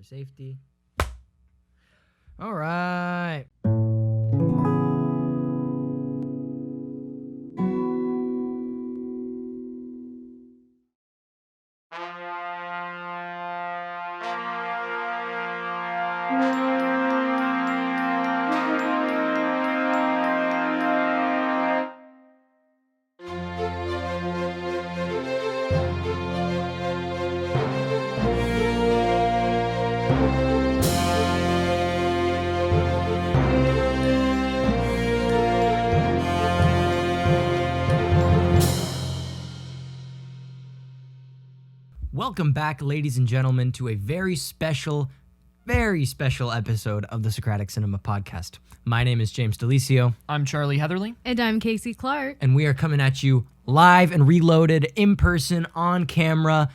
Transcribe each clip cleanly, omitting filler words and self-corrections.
safety. All right. Welcome back, ladies and gentlemen, to a very special episode of the Socratic Cinema podcast. My name is James DeLisio. I'm Charlie Heatherly. And I'm Casey Clark. And we are coming at you live and reloaded, in person, on camera.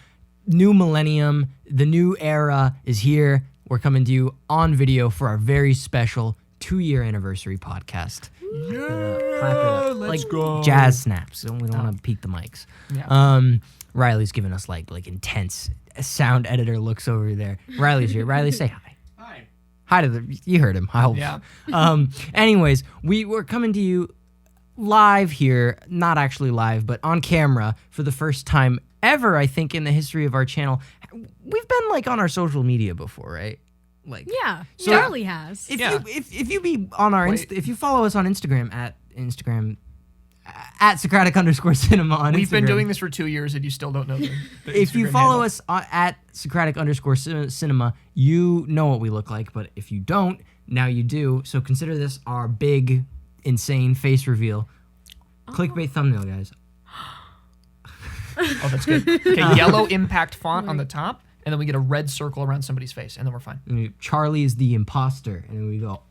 New millennium, the new era is here. We're coming to you on video for our very special 2-year anniversary podcast. Yeah, let's go. Jazz snaps. We don't want to peak the mics. Yeah. Riley's giving us like intense sound editor looks over there. Riley's here. Riley, say hi. Hi. Hi to you heard him. I hope. Yeah. Anyways, we're coming to you live here, not actually live, but on camera for the first time ever, I think, in the history of our channel. We've been like on our social media before, right? Like, yeah, so Charlie has. If you be on our if you follow us on Instagram at Socratic_Cinema on Instagram. We've been doing this for 2 years and you still don't know the if you Instagram follow handle. us at Socratic_Cinema, you know what we look like. But if you don't, now you do. So consider this our big, insane face reveal. Clickbait thumbnail, guys. Oh, that's good. Okay, yellow impact font on the top, and then we get a red circle around somebody's face, and then we're fine. Charlie is the imposter, and then we go.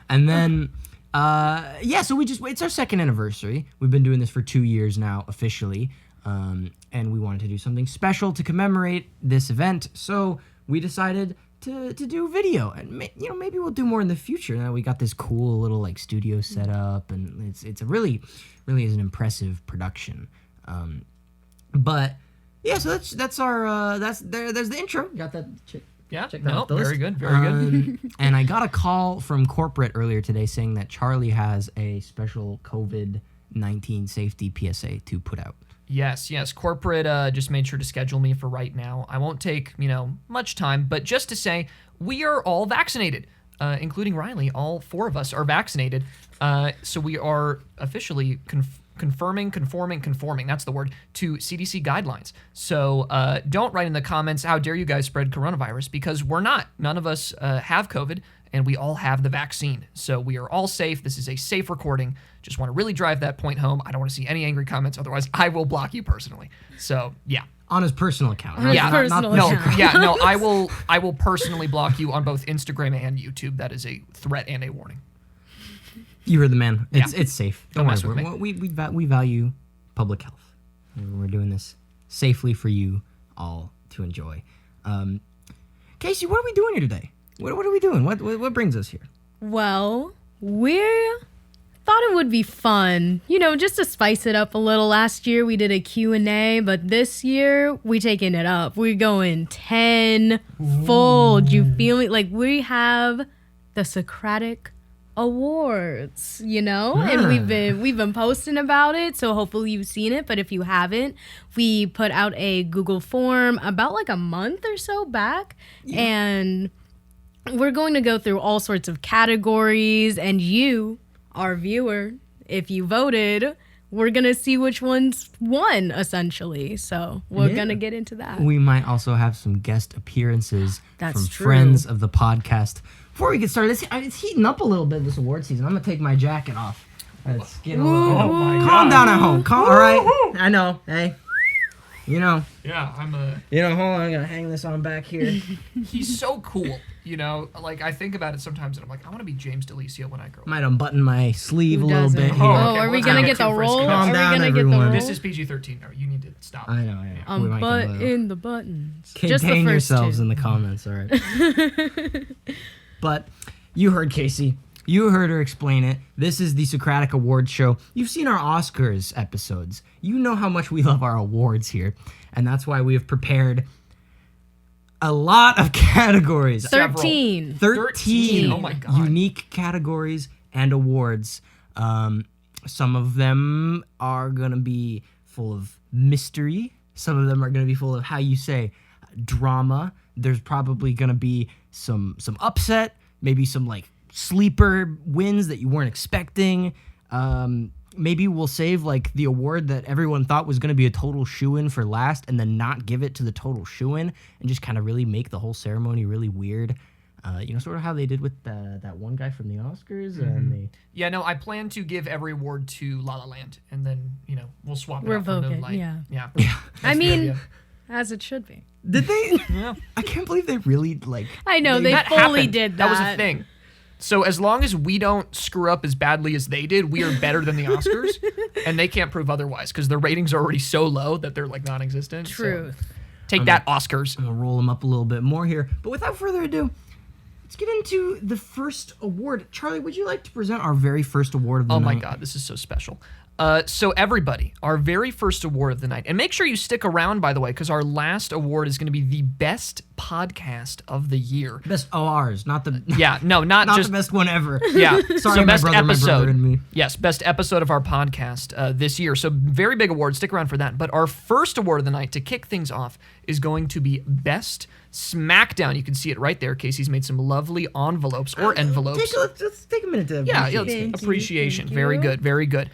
And then, so it's our second anniversary. We've been doing this for 2 years now, officially, and we wanted to do something special to commemorate this event, so we decided to do video, and maybe we'll do more in the future. Now we got this cool little like studio set up, and it's a really is an impressive production. But yeah, so that's our there's the intro. Got that? Yeah, check that off the very list. good, very good. And I got a call from corporate earlier today saying that Charlie has a special COVID-19 safety PSA to put out. Yes. Corporate just made sure to schedule me for right now. I won't take, much time, but just to say, we are all vaccinated, including Riley. All 4 of us are vaccinated. So we are officially conforming, that's the word, to CDC guidelines. So don't write in the comments, how dare you guys spread coronavirus, because we're not. None of us have COVID, and we all have the vaccine. So we are all safe. This is a safe recording. Just want to really drive that point home. I don't want to see any angry comments. Otherwise, I will block you personally. So, yeah. On his personal account. On his personal account. I will personally block you on both Instagram and YouTube. That is a threat and a warning. You heard the man. It's safe. Don't mess with me. We value public health. We're doing this safely for you all to enjoy. Casey, what are we doing here today? What are we doing? What brings us here? Well, we thought it would be fun, just to spice it up a little. Last year we did a Q&A, but this year we taking it up. We're going tenfold. You feel me? Like, we have the Socratic Awards, and we've been posting about it, so hopefully you've seen it. But if you haven't, we put out a Google form about like a month or so back, and we're going to go through all sorts of categories, and you, our viewer, if you voted, we're gonna see which ones won, essentially. So we're gonna get into that. We might also have some guest appearances from true. friends of the podcast. Before we get started, it's heating up a little bit this award season. I'm gonna take my jacket off. Let's get a little. Oh my God. Calm down at home. All right. I know. Hey. Yeah, I'm a. Hold on. I'm gonna hang this on back here. He's so cool. Like I think about it sometimes, and I'm like, I want to be James DeLisio when I grow up. Might unbutton my sleeve a little bit here. Oh, are we gonna get the roll? Calm down, Get everyone. the roll? This is PG-13. No, you need to stop. I know. Unbutton the buttons. Contain yourselves 2. in the comments, all right? But you heard Casey. You heard her explain it. This is the Socratic Awards show. You've seen our Oscars episodes. You know how much we love our awards here. And that's why we have prepared a lot of categories. 13. 13 Oh my God. unique categories and awards. Some of them are going to be full of mystery. Some of them are going to be full of, how you say, drama. There's probably going to be some upset, maybe some like sleeper wins that you weren't expecting. Maybe we'll save like the award that everyone thought was going to be a total shoo-in for last and then not give it to the total shoo-in and just kind of really make the whole ceremony really weird. Sort of how they did with that one guy from the Oscars. And Yeah, no, I plan to give every award to La La Land, and then, we'll swap it out for Revoke it, Moonlight. yeah. Yeah. I mean, idea. as it should be. Did they? Yeah. I can't believe they really like. I know, they That fully happened. did that. That was a thing. So as long as we don't screw up as badly as they did, we are better than the Oscars, and they can't prove otherwise because their ratings are already so low that they're like non-existent. So Truth. take that, Oscars. I'm gonna roll them up a little bit more here. But without further ado, let's get into the first award. Charlie, would you like to present our very first award of the Oh night? my God, this is so special. So everybody, our very first award of the night, and make sure you stick around, by the way, because our last award is going to be the best podcast of the year. Best ORs, not the Yeah, no, not not just the best one ever. Yeah. Sorry, so my best brother, episode. my brother and me. Yes, best episode of our podcast this year. So very big award. Stick around for that. But our first award of the night to kick things off is going to be Best Smackdown. You can see it right there. Casey's made some lovely envelopes or envelopes. Let's take a minute to Yeah, appreciate yeah, it. Thank you, appreciation. thank Very you. good, very good.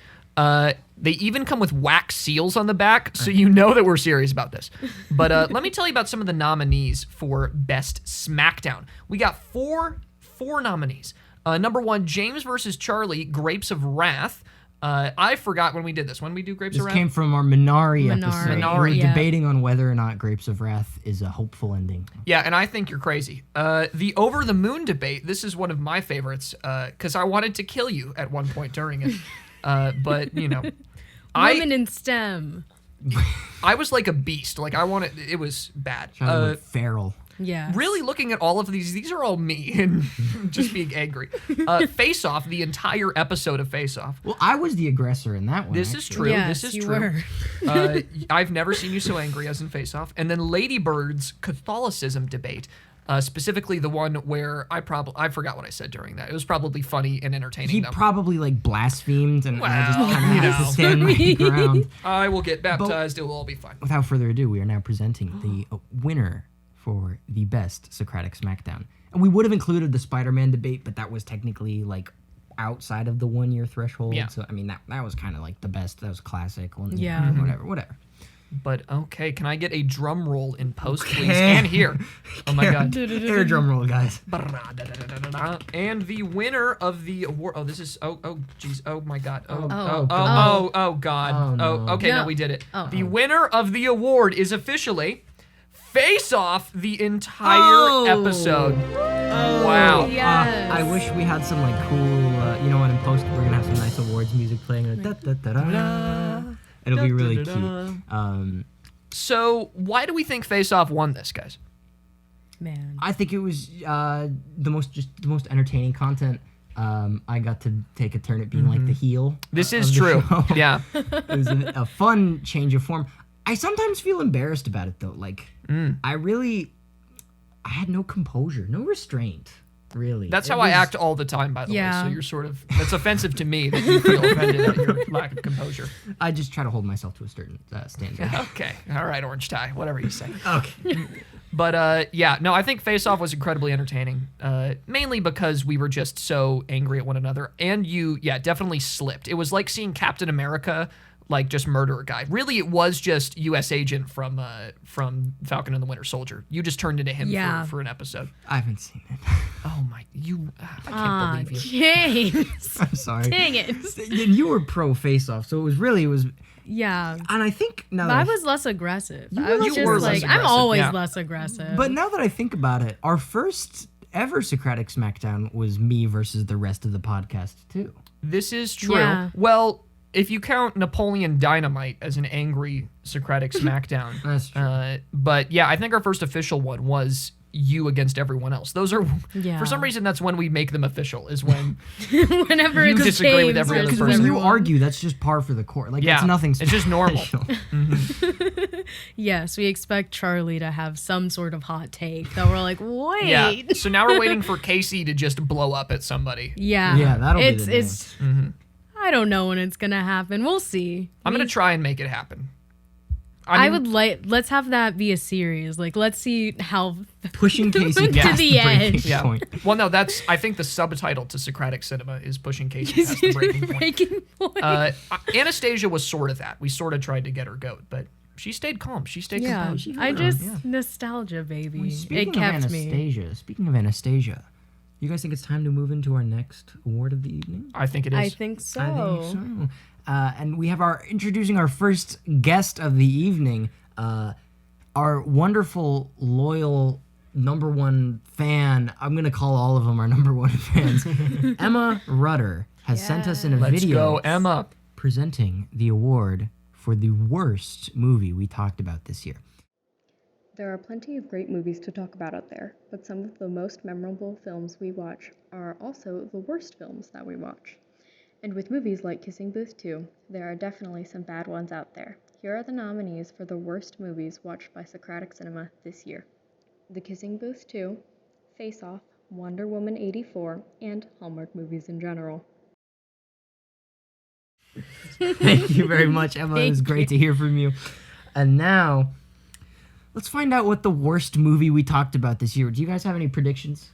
They even come with wax seals on the back, so you know that we're serious about this. But let me tell you about some of the nominees for Best Smackdown. We got four nominees. Number one, James versus Charlie, Grapes of Wrath. I forgot when we did this. When we do Grapes This of Wrath? came from our Minari episode. Minari, We were yeah. debating on whether or not Grapes of Wrath is a hopeful ending. Yeah, and I think you're crazy. The Over the Moon debate, this is one of my favorites, because I wanted to kill you at one point during it. But, Women in STEM. I was like a beast. Like, it was bad. Charlie went feral. Yeah. Really looking at all of these are all me and just being angry. Face Off, the entire episode of Face Off. Well, I was the aggressor in that one. This is actually. true. Yes, This is you true. were. I've never seen you so angry as in Face Off. And then Lady Bird's Catholicism debate. Specifically the one where I forgot what I said during that. It was probably funny and entertaining He though. probably like blasphemed, and I just Well, kind of you had to know. stand my ground. I will get baptized. It will all be fine. Without further ado, we are now presenting the winner for the best Socratic Smackdown. And we would have included the Spider-Man debate, but that was technically like outside of the 1 year threshold. Yeah. So I mean that was kind of like the best. That was classic. Well, Yeah. Whatever. But okay, can I get a drum roll in post, please? Okay. And here. Oh my God. Air drum roll, guys. And the winner of the award. Oh, this is. Oh, jeez. Oh my God. Oh Oh, God. Oh, no. Okay. No, No. we did it. Oh. The winner of the award is officially Face Off the entire Oh. episode. Wow. Yes. I wish we had some like cool. In post we're gonna have some nice awards music playing. Like, da, da, da, da. It'll be really cute. So why do we think Face Off won this, guys? Man. I think it was the most entertaining content. I got to take a turn at being like the heel. This of is the true. show. Yeah. It was a fun change of form. I sometimes feel embarrassed about it though. Like I had no composure, no restraint. Really. That's It how I was- act all the time, by the way. Yeah. So you're sort of, that's offensive to me that you feel offended at your lack of composure. I just try to hold myself to a certain standard. Okay. All right, Orange Tie, whatever you say. Okay. But I think Face Off was incredibly entertaining, mainly because we were just so angry at one another. And you, definitely slipped. It was like seeing Captain America, like, just murder a guy. Really, it was just U.S. Agent from Falcon and the Winter Soldier. You just turned into him Yeah. for an episode. I haven't seen it. Oh, my, I can't believe you. James. I'm sorry. Dang it. And you were pro face off, so it was. Yeah. And I think now But that I was less aggressive. You I was were just less like, I'm aggressive, always yeah. less aggressive. But now that I think about it, our first ever Socratic Smackdown was me versus the rest of the podcast too. This is true. Yeah. Well, if you count Napoleon Dynamite as an angry Socratic Smackdown. That's true. But yeah, I think our first official one was you against everyone else. Those are, Yeah. for some reason, that's when we make them official, is when Whenever You it's disagree with James every other versus Because when you everyone. argue, that's just par for the course. Like, Yeah, it's nothing it's just normal. special. Yes, we expect Charlie to have some sort of hot take that we're like, wait. Yeah. So now we're waiting for Casey to just blow up at somebody. Yeah. Yeah, that'll be it's, the It's, I don't know when it's going to happen. We'll see. I'm going to try and make it happen. I mean, would like, let's have that be a series. Like, let's see how Pushing Casey To past the the breaking edge. Yeah. point. Well, no, that's, I think the subtitle to Socratic Cinema is Pushing Casey Past the Breaking Point. breaking point. Anastasia was sort of that. We sort of tried to get her goat, but she stayed calm. She stayed Yeah, composed. I just nostalgia, baby. Speaking It kept me. Speaking of Anastasia, you guys think it's time to move into our next award of the evening? I think it is. I think so. I think so. And we have introducing our first guest of the evening, our wonderful, loyal, number one fan. I'm going to call all of them our number one fans. Emma Rudder has sent us in a Let's video go, Emma. presenting the award for the worst movie we talked about this year. There are plenty of great movies to talk about out there, but some of the most memorable films we watch are also the worst films that we watch. And with movies like Kissing Booth 2, there are definitely some bad ones out there. Here are the nominees for the worst movies watched by Socratic Cinema this year: The Kissing Booth 2, Face Off, Wonder Woman 84, and Hallmark movies in general. Thank you very much, Emma. It was great to hear from you. And now, let's find out what the worst movie we talked about this year. Do you guys have any predictions?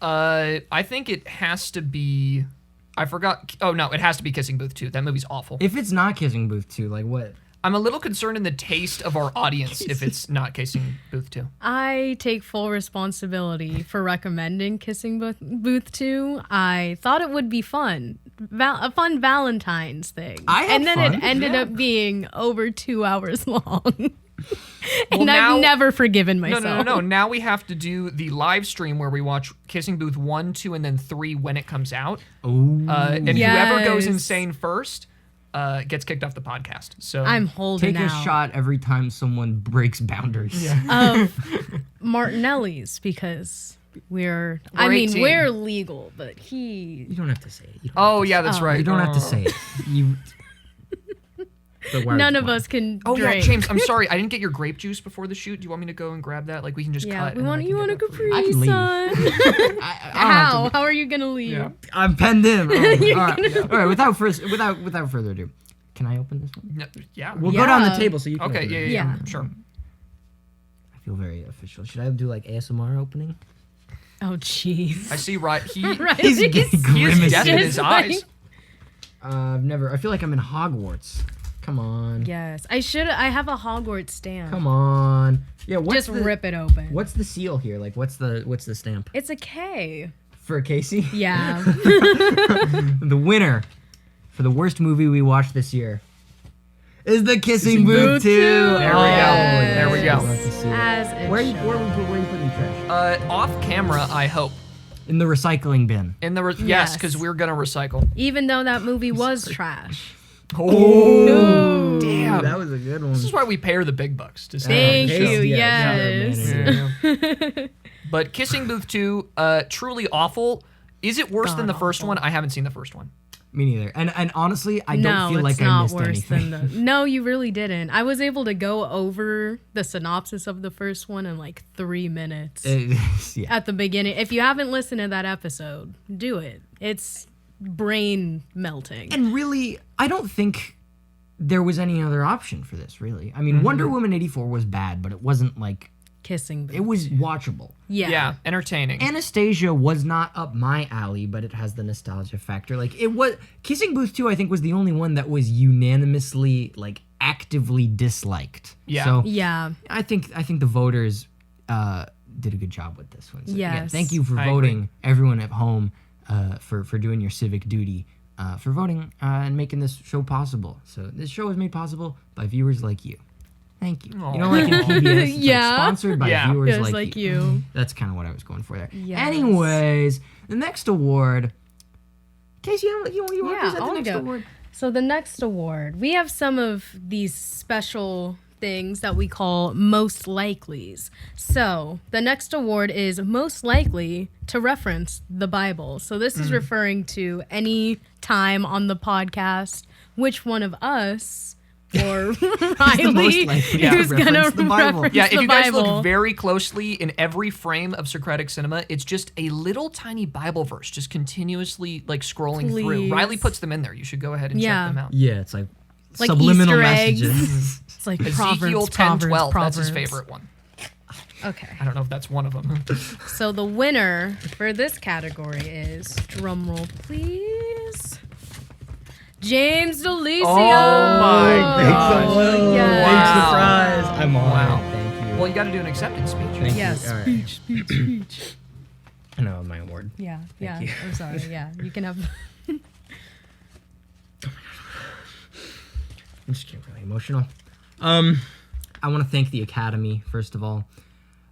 I think it has to be. I forgot. Oh no, it has to be Kissing Booth 2. That movie's awful. If it's not Kissing Booth 2, like what? I'm a little concerned in the taste of our audience if it's not Kissing Booth 2. I take full responsibility for recommending Kissing Booth 2. I thought it would be fun. A fun Valentine's thing. I had and then fun, it ended yeah. up being over 2 hours long. Well, and now- I've never forgiven No, myself. no. Now we have to do the live stream where we watch Kissing Booth 1, 2, and then 3 when it comes out. Ooh. And whoever goes Yes. insane first gets kicked off the podcast. So I'm holding Take a out shot every time someone breaks boundaries. of Martinelli's because we're We're I mean 18. we're legal, but he You don't have to say it. You don't Oh yeah, that's right. You don't have to Oh. say it. You. But why- none of why? us can Oh drink. yeah, James. I'm sorry, I didn't get your grape juice before the shoot. Do you want me to go and grab that? Like we can just Yeah, cut. we and then want I you can want a get that for you. I Capri can leave. Sun. I don't have How? to- How are you gonna leave? Yeah. I'm penned in. Oh, all right. All right. Without further ado, can I open this one? No, yeah. We'll go down the Yeah. table so you can. Okay. open Yeah, it. yeah. Yeah. Sure. I feel very official. Should I do like ASMR opening? Oh jeez. I see. Right. He Right. He's he grimacing. is death in Just his like- eyes. I've never. I feel like I'm in Hogwarts. Come on. Yes, I have a Hogwarts stamp. Come on. Yeah. What's Just the, rip it open. What's the seal here? Like, what's the stamp It's a K. for Casey? Yeah. The winner for the worst movie we watched this year is The Kissing Booth 2. There we go. There we go. Love to see it. As it Where you should. putting the trash? Off camera, I hope. In the recycling bin. In the yes, Yes. because we're gonna recycle. Even though that movie was trash. Oh, damn! That was a good one. This is why we pay her the big bucks to say. Thank Casey, you. yeah, Yes. manager. But Kissing Booth 2, truly awful. Is it worse than the first one? I haven't seen the first one. Me neither. And honestly, I No, don't feel it's like I not missed worse anything. than the. No, you really didn't. I was able to go over the synopsis of the first one in like 3 minutes Yeah. at the beginning. If you haven't listened to that episode, do it. It's brain melting. And really, I don't think there was any other option for this, really. I mean, Wonder Woman 84 was bad, but it wasn't like, Kissing Booth. it was watchable. Yeah, entertaining. Anastasia was not up my alley, but it has the nostalgia factor. Like, it was, Kissing Booth 2, I think, was the only one that was unanimously, like, actively disliked. Yeah. So, Yeah. I think the voters did a good job with this one. So, yeah, Yes. thank you for I voting, everyone at home, for doing your civic duty, for voting and making this show possible. So this show is made possible by viewers like you. Thank you. Aw. You know, like in PBS, it's like Yeah. sponsored by Yeah. viewers Just like you. That's kind of what I was going for there. Yes. Anyways, the next award. Casey, you want to present the I wanna next go. award? So the next award, we have some of these special things that we call most likelies. So the next award is most likely to reference the Bible. So this is referring to any time on the podcast which one of us or Riley most likely to who's going to reference the Bible. reference Yeah, if the you guys Bible. look very closely in every frame of Socratic Cinema, it's just a little tiny Bible verse just continuously like scrolling through. Please. Riley puts them in there. You should go ahead and Yeah. check them out. Yeah, it's like Like subliminal Easter eggs. messages. It's like Ezekiel Proverbs, 10:12. Proverbs. That's his favorite one. Okay. I don't know if that's one of them. So the winner for this category is, drumroll please, James DeLisio. Oh my gosh. Yes. Big surprise. I'm on. Wow. Thank you. Well, you got to do an acceptance speech. Thank Yes. you. All right. Speech. I know my award. Yeah, yeah. you. I'm sorry. Yeah, you can have. I'm just getting really emotional. I want to thank the Academy, first of all.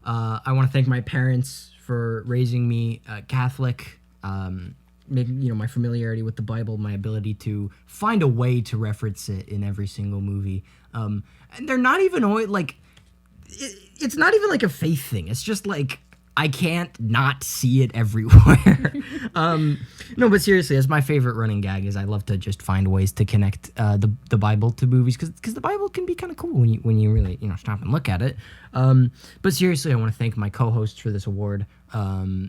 I want to thank my parents for raising me Catholic, making, my familiarity with the Bible, my ability to find a way to reference it in every single movie. And they're not even always, like, it's not even like a faith thing. It's just like, I can't not see it everywhere. No, but seriously, that's my favorite running gag. Is I love to just find ways to connect the Bible to movies because the Bible can be kind of cool when you really stop and look at it. But seriously, I want to thank my co-hosts for this award.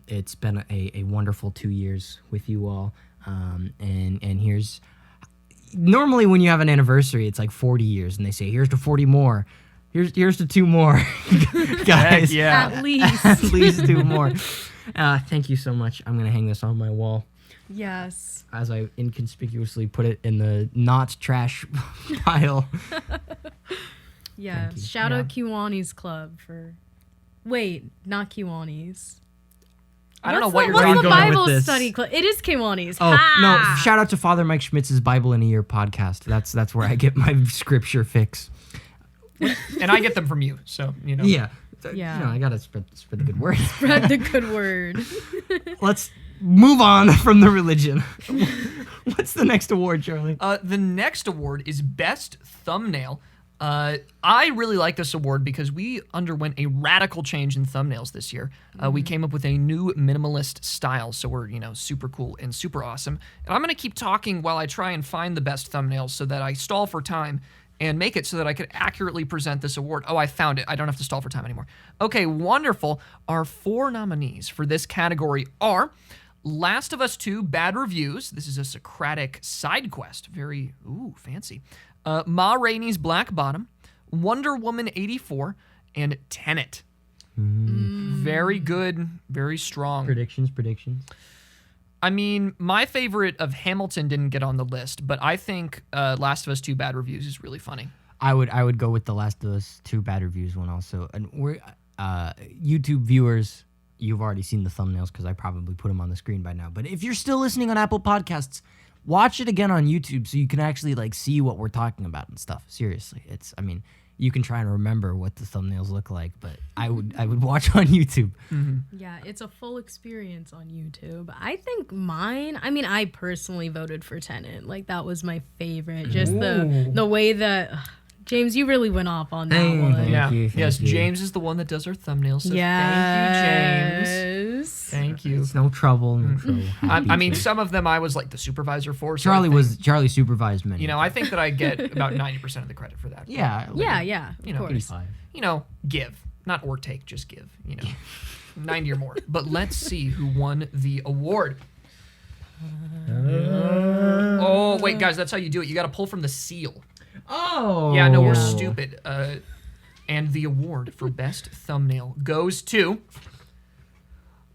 It's been a wonderful 2 years with you all. And here's normally when you have an anniversary, it's like 40 years, and they say here's to 40 more. Here's to 2 more, guys. Yeah. At least. At least 2 more. Thank you so much. I'm gonna hang this on my wall Yes. as I inconspicuously put it in the not trash pile. Yes. you. Shout Yeah. out Kiwani's Club for. Wait, not Kiwani's. I don't know what you're What's talking the going with Bible this. study club? It is Kiwani's. Oh Ha! no! Shout out to Father Mike Schmitz's Bible in a Year podcast. That's where I get my scripture fix. And I get them from you, so Yeah. Yeah. I gotta spread the good word. Spread the good word. Let's move on from the religion. What's the next award, Charlie? The next award is Best Thumbnail. I really like this award because we underwent a radical change in thumbnails this year. We came up with a new minimalist style, so we're, super cool and super awesome. And I'm going to keep talking while I try and find the best thumbnails so that I stall for time and make it so that I could accurately present this award. Oh, I found it. I don't have to stall for time anymore. Okay, wonderful. Our 4 nominees for this category are Last of Us 2 Bad Reviews. This is a Socratic side quest. Very, fancy. Ma Rainey's Black Bottom, Wonder Woman 84, and Tenet. Very good, very strong. Predictions. I mean, my favorite of Hamilton didn't get on the list, but I think Last of Us 2 Bad Reviews is really funny. I would go with the Last of Us 2 Bad Reviews one also. And we're YouTube viewers, you've already seen the thumbnails because I probably put them on the screen by now. But if you're still listening on Apple Podcasts, watch it again on YouTube so you can actually see what we're talking about and stuff. Seriously, you can try and remember what the thumbnails look like, but I would watch on YouTube. Yeah, it's a full experience on YouTube. I think mine, I personally voted for Tenet. Like, that was my favorite. Just the way that, James, you really went off on that one. Thank you. Yes, James is the one that does our thumbnails. So Yes. thank you, James. Thank you. It's no trouble. Happy. Some of them I was like the supervisor for. So Charlie supervised many. I think that I get about 90% of the credit for that. Yeah. Yeah, of course. 85. Give, not or take, just give. 90 or more. But let's see who won the award. Oh wait, guys, that's how you do it. You got to pull from the seal. Oh. Yeah, no, we're stupid. And the award for best thumbnail goes to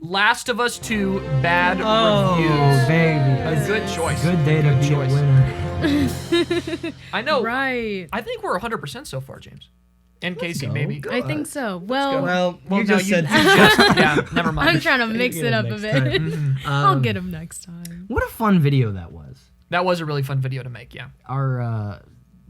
Last of Us 2 Bad Reviews. Baby. A good choice. Good day to be choice. a winner. I know. Right. I think we're 100% so far, James. And Casey, maybe. I think so. Well, Well, Well, you no, just you said. just, yeah, never mind. I'm trying to mix Get it him up a next bit. time. I'll get him next time. What a fun video that was. That was a really fun video to make, yeah. Our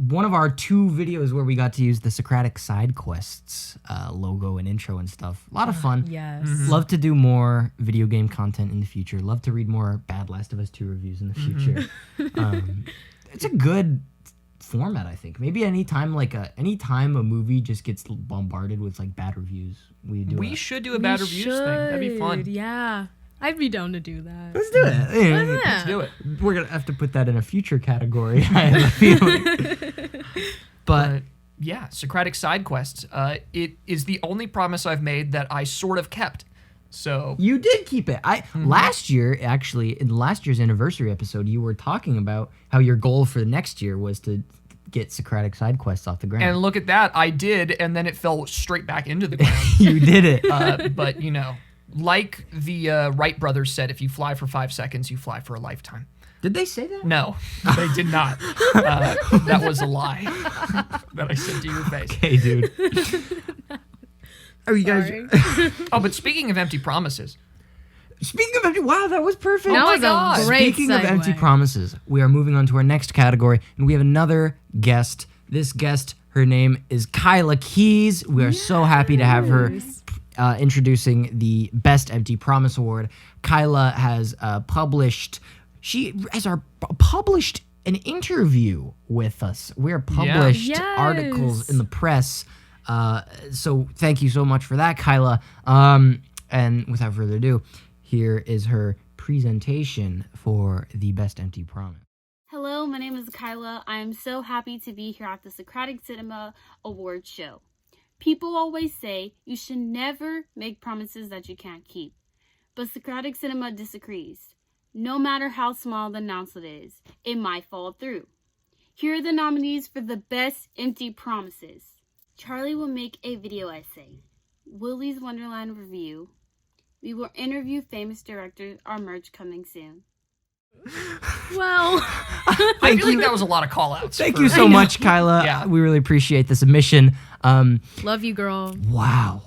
one of our 2 videos where we got to use the Socratic side quests logo and intro and stuff. A lot of fun. Yes. Love to do more video game content in the future. Love to read more bad Last of Us 2 reviews in the future. It's a good format, I think. Maybe anytime a movie just gets bombarded with like bad reviews, we should do a bad reviews thing. That'd be fun. Yeah. I'd be down to do that. Let's do it. Let's do it. We're gonna have to put that in a future category. I have a feeling. But yeah, Socratic side quests. It is the only promise I've made that I sort of kept. So you did keep it. Last year, actually, in last year's anniversary episode, you were talking about how your goal for next year was to get Socratic side quests off the ground. And look at that, I did, and then it fell straight back into the ground. You did it. But like the Wright brothers said, if you fly for 5 seconds, you fly for a lifetime. Did they say that? No, they did not. That was a lie that I said to your face. Okay, dude. Are you guys? Oh, but speaking of empty promises. Speaking of empty, wow, that was perfect. That was God. a great Speaking of segue. empty promises, we are moving on to our next category, and we have another guest. This guest, her name is Kyla Keyes. We are so happy to have her introducing the Best Empty Promise Award. Kyla has published an interview with us. We're published Yes. articles in the press. So thank you so much for that, Kyla. And without further ado, here is her presentation for the Best Empty Promise. Hello, my name is Kyla. I am so happy to be here at the Socratic Cinema Awards show. People always say you should never make promises that you can't keep. But Socratic Cinema disagrees. No matter how small the announcement is, it might fall through. Here are the nominees for the Best Empty Promises. Charlie will make a video essay. Willy's Wonderland review. We will interview famous directors. Our merch coming soon. Well, I feel like that was a lot of call-outs. Thank you so much, Kyla. Yeah. We really appreciate the submission. love you, girl. Wow.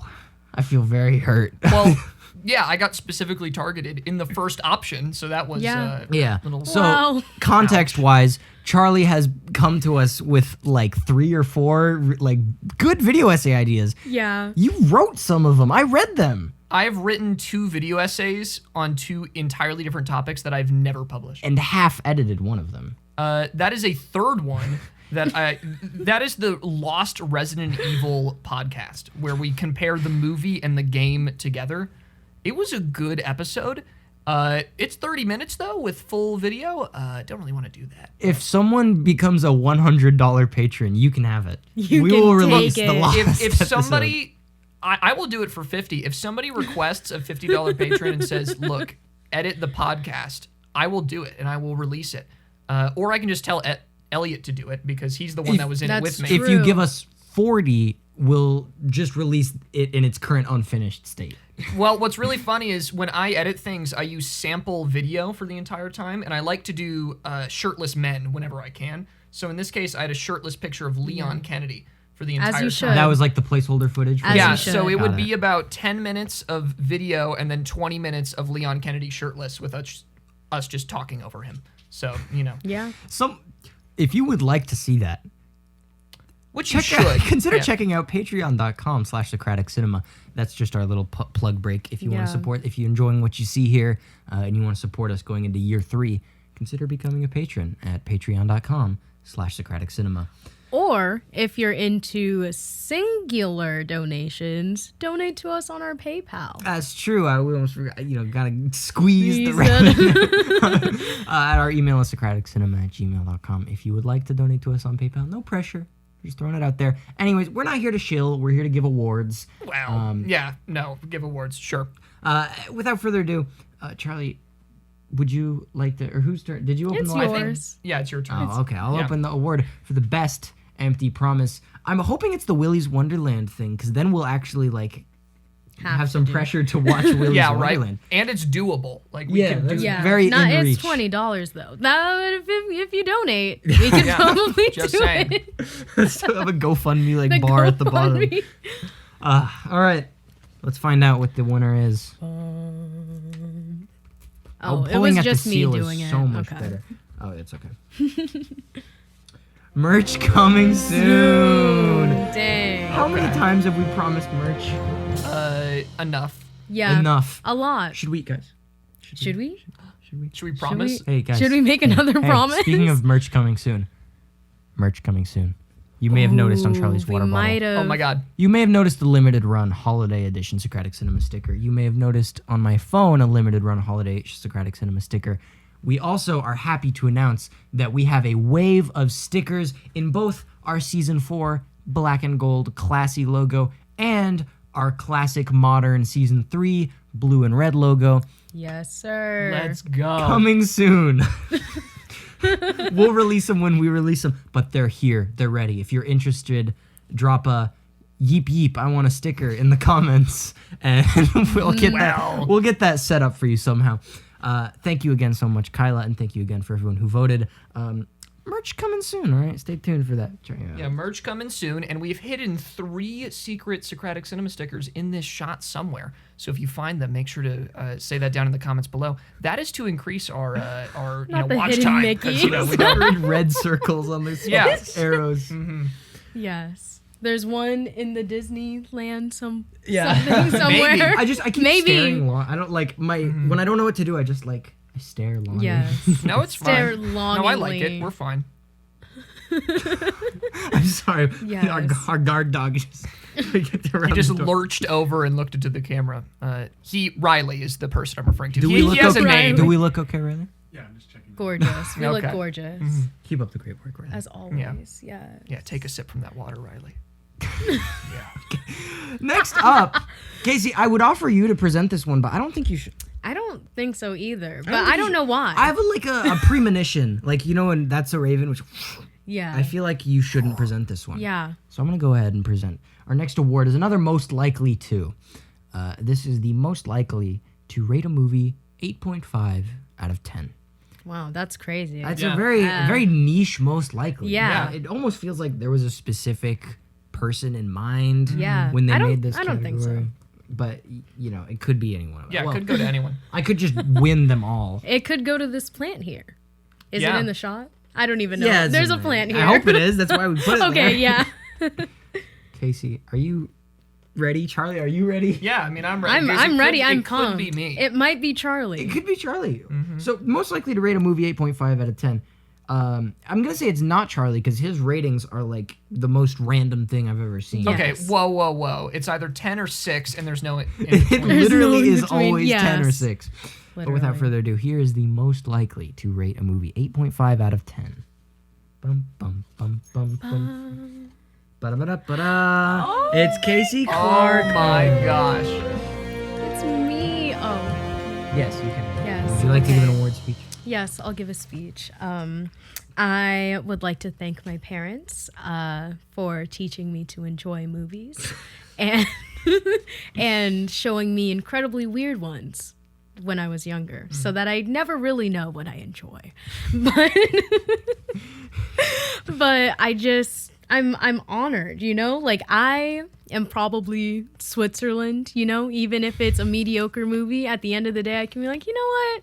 I feel very hurt. Well, yeah, I got specifically targeted in the first option, so that was Yeah. Yeah. little. So, Wow. context-wise, Charlie has come to us with like 3 or 4 like good video essay ideas. Yeah. You wrote some of them. I read them. I've written 2 video essays on 2 entirely different topics that I've never published. And half edited one of them. That is a third one that is the Lost Resident Evil podcast where we compare the movie and the game together. It was a good episode. It's 30 minutes though with full video. Don't really want to do that. If someone becomes a $100 patron, you can have it. You we can will take release the it. last If episode. somebody, I will do it for 50. If somebody requests a $50 patron and says, "Look, edit the podcast," I will do it and I will release it. Or I can just tell Elliot to do it because he's the one that was in it with That's me. If you True. give us 40, we'll just release it in its current unfinished state. Well, what's really funny is when I edit things, I use sample video for the entire time, and I like to do shirtless men whenever I can. So in this case, I had a shirtless picture of Leon Kennedy for the entire you time. should. That was like the placeholder footage. For As the- Yeah, you should. so it would Got be about 10 minutes of video and then 20 minutes of Leon Kennedy shirtless with us just talking over him. So, Yeah. If you would like to see that, which you should. consider Yeah. checking out patreon.com/Socratic Cinema. That's just our little plug break. If you want Yeah. to support, if you're enjoying what you see here and you want to support us going into year 3, consider becoming a patron at patreon.com/Socratic Cinema. Or if you're into singular donations, donate to us on our PayPal. That's true. We almost forgot, gotta squeeze the Squeeze revenue. At our email is socraticcinema@gmail.com. If you would like to donate to us on PayPal, no pressure. Just throwing it out there. Anyways, we're not here to shill. We're here to give awards. Wow. Give awards. Sure. Without further ado, Charlie, would you like to, or whose turn? Did you open It's the last? yours. Yeah, it's your turn. Oh, okay. I'll Yeah. open the award for the best empty promise. I'm hoping it's the Willy's Wonderland thing, because then we'll actually have some pressure to watch Willy's Yeah, right. Wonderland. And it's doable. Like we Yeah, can do that's- Yeah. Very Not, in it's reach. $20 though. That, if you donate, we can probably just do saying. it. So have a GoFundMe The bar at the bottom. GoFundMe. All right. Let's find out what the winner is. Oh, it pulling was at the just me seal doing is it. so much Okay. better. Oh, it's okay. Merch coming soon. Dang. How many times have we promised merch? Enough. Yeah. Enough. A lot. Should we, guys? Should we? Should we promise? Hey, guys. Should we make another Hey, promise? speaking of merch coming soon, merch coming soon. You may have noticed on Charlie's water we bottle. might have. Oh my God. You may have noticed the limited run holiday edition Socratic Cinema sticker. You may have noticed on my phone a limited run holiday Socratic Cinema sticker. We also are happy to announce that we have a wave of stickers in both our Season 4 black and gold classy logo and our classic modern Season 3 blue and red logo. Yes, sir. Let's go. Coming soon. We'll release them when we release them, but they're here. They're ready. If you're interested, drop a yeep yeep, I want a sticker in the comments, and we'll get that set up for you somehow. Thank you again so much, Kyla, and thank you again for everyone who voted. Merch coming soon, all right? Stay tuned for that. Yeah, merch coming soon, and we've hidden 3 secret Socratic Cinema stickers in this shot somewhere. So if you find them, make sure to say that down in the comments below. That is to increase our Not the watch hidden time. Mickeys. We don't Three red circles on this arrows. Yes. There's one in the Disneyland something Maybe. somewhere. I keep staring long. I don't like when I don't know what to do. I stare long. Yes. No, it's Stare fine. longingly. No, I like it. We're fine. I'm sorry. Yes. Our guard dog just He just lurched over and looked into the camera. Riley is the person I'm referring to. He has a name. Do we look okay, Riley? Yeah, I'm just checking. Gorgeous. We look Okay. gorgeous. Keep up the great work, Riley. As always. Yeah. Yeah, take a sip from that water, Riley. Next up, Casey, I would offer you to present this one, but I don't think you should. I don't think so either. But I don't know why. I have a premonition, and That's a Raven, which yeah. I feel like you shouldn't present this one. Yeah. So I'm gonna go ahead and present. Our next award is another most likely to. This is the most likely to rate a movie 8.5 out of 10. Wow, that's crazy. That's a very niche most likely. Yeah. It almost feels like there was a specific person in mind Yeah. when they I don't- made this I don't think so. category. But, it could be anyone of them. Yeah, it could go to anyone. I could just win them all. It could go to this plant here. Is Yeah. it in the shot? I don't even know. Yeah, it's There's in a there. plant here. I hope it is. That's why we put it there. Okay, yeah. Casey, are you ready? Charlie, are you ready? Yeah, I mean, I'm ready. I'm ready. I'm It pumped. could be me. It might be Charlie. It could be Charlie. So most likely to rate a movie 8.5 out of 10. I'm going to say it's not Charlie because his ratings are like the most random thing I've ever seen. Yeah. Okay, Yes. whoa. It's either 10 or 6, and there's no... It There's literally no in is between, always 10 or yes. 6. But without Literally. further ado, here is the most likely to rate a movie 8.5 out of 10. Bum, bum, bum, bum, bum. Ba-da-ba-da-ba-da. It's Casey Clark. Oh my gosh. It's me. Oh, Yes, you can. yes. Would you like to give okay. an award speech? Yes, I'll give a speech. I would like to thank my parents for teaching me to enjoy movies and and showing me incredibly weird ones when I was younger, so that I never really know what I enjoy. But I'm honored, like I am probably Switzerland, even if it's a mediocre movie, at the end of the day I can be like, you know what?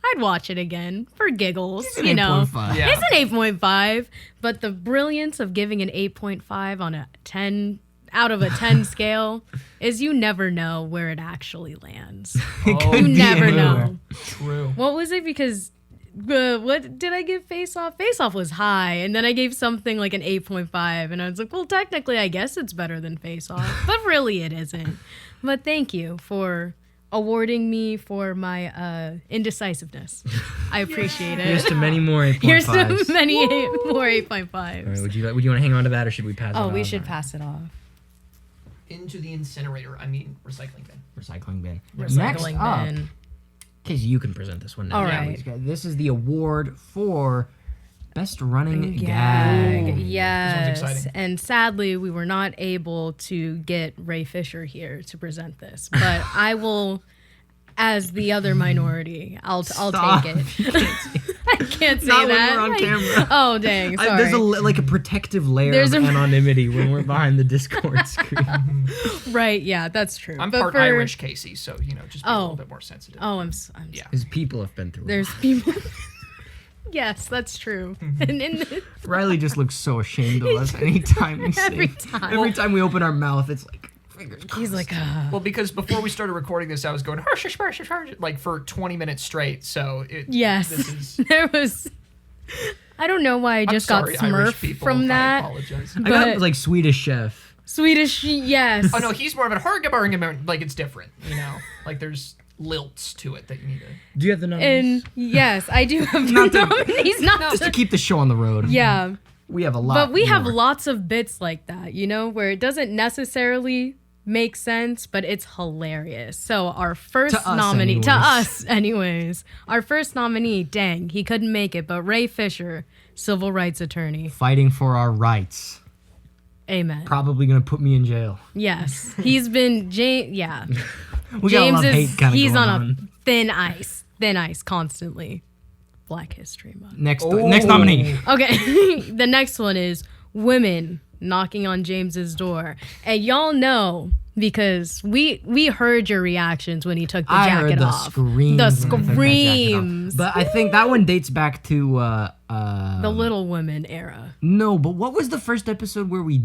I'd watch it again for giggles, It's an 8.5. Yeah. It's an 8.5, but the brilliance of giving an 8.5 on a 10 out of a 10 scale is you never know where it actually lands. It could You be never anywhere. know. True. What was it? Because what did I give Face Off? Face Off was high, and then I gave something like an 8.5, and I was like, well, technically, I guess it's better than Face Off, but really it isn't. But thank you for awarding me for my indecisiveness. I appreciate Here's it. to many more 8.5s. Here's to many more 8.5s. All right, would you want to hang on to that, or should we pass it Oh, off? we should pass it off. Into the incinerator. Recycling bin. Recycling bin. Next Recycling up, bin. Casey, you can present this one now. All Yeah, right. This is the award for Best Running Gag. Yes. exciting. And sadly, we were not able to get Ray Fisher here to present this, but I will, as the other minority, I'll Stop. take it. I can't say Not when that. we're on camera. Oh, dang. Sorry. There's a protective layer There's of a- anonymity when we're behind the Discord screen. Right. Yeah, that's true. I'm But part for- Irish, Casey, so, just be a little bit more sensitive. Oh, I'm Yeah. Because people have been through it. There's people. Yes, that's true. And in the, Riley just looks so ashamed of us anytime we say. Every time. Every time we open our mouth, it's like fingers crossed. he's like, Well, because before we started recording this, I was going, "Hush, hush, hush, hush," like for 20 minutes straight, so it... yes. This is... There was. I don't know why I just got sorry, Irish Smurf people, from I that. apologize. I got But- like Swedish Chef. Swedish, yes. Oh no, he's more of a like it's different, you know. Like there's lilts to it that you need to. Do you have the nominees? And yes, I do have Not the to- nominees. Not Just to to, keep the show on the road. yeah, We have a lot. but we have more. lots of bits like that, you know, where it doesn't necessarily make sense, but it's hilarious. So our first To us nominee, to anyways. us anyways, our first nominee, dang, he couldn't make it, but Ray Fisher, civil rights attorney. Fighting for our rights. Amen. Probably gonna put me in jail. Yes, he's been, yeah. We got a James love hate is, kind of he's going on on. a thin ice constantly. Black History Month. Next nominee. Okay, the next one is women knocking on James's door, and y'all know because we heard your reactions when he took the I jacket heard the off. screams. The when he took that jacket off. screams. But I think that one dates back to The Little Women era. no. But what was the first episode where we?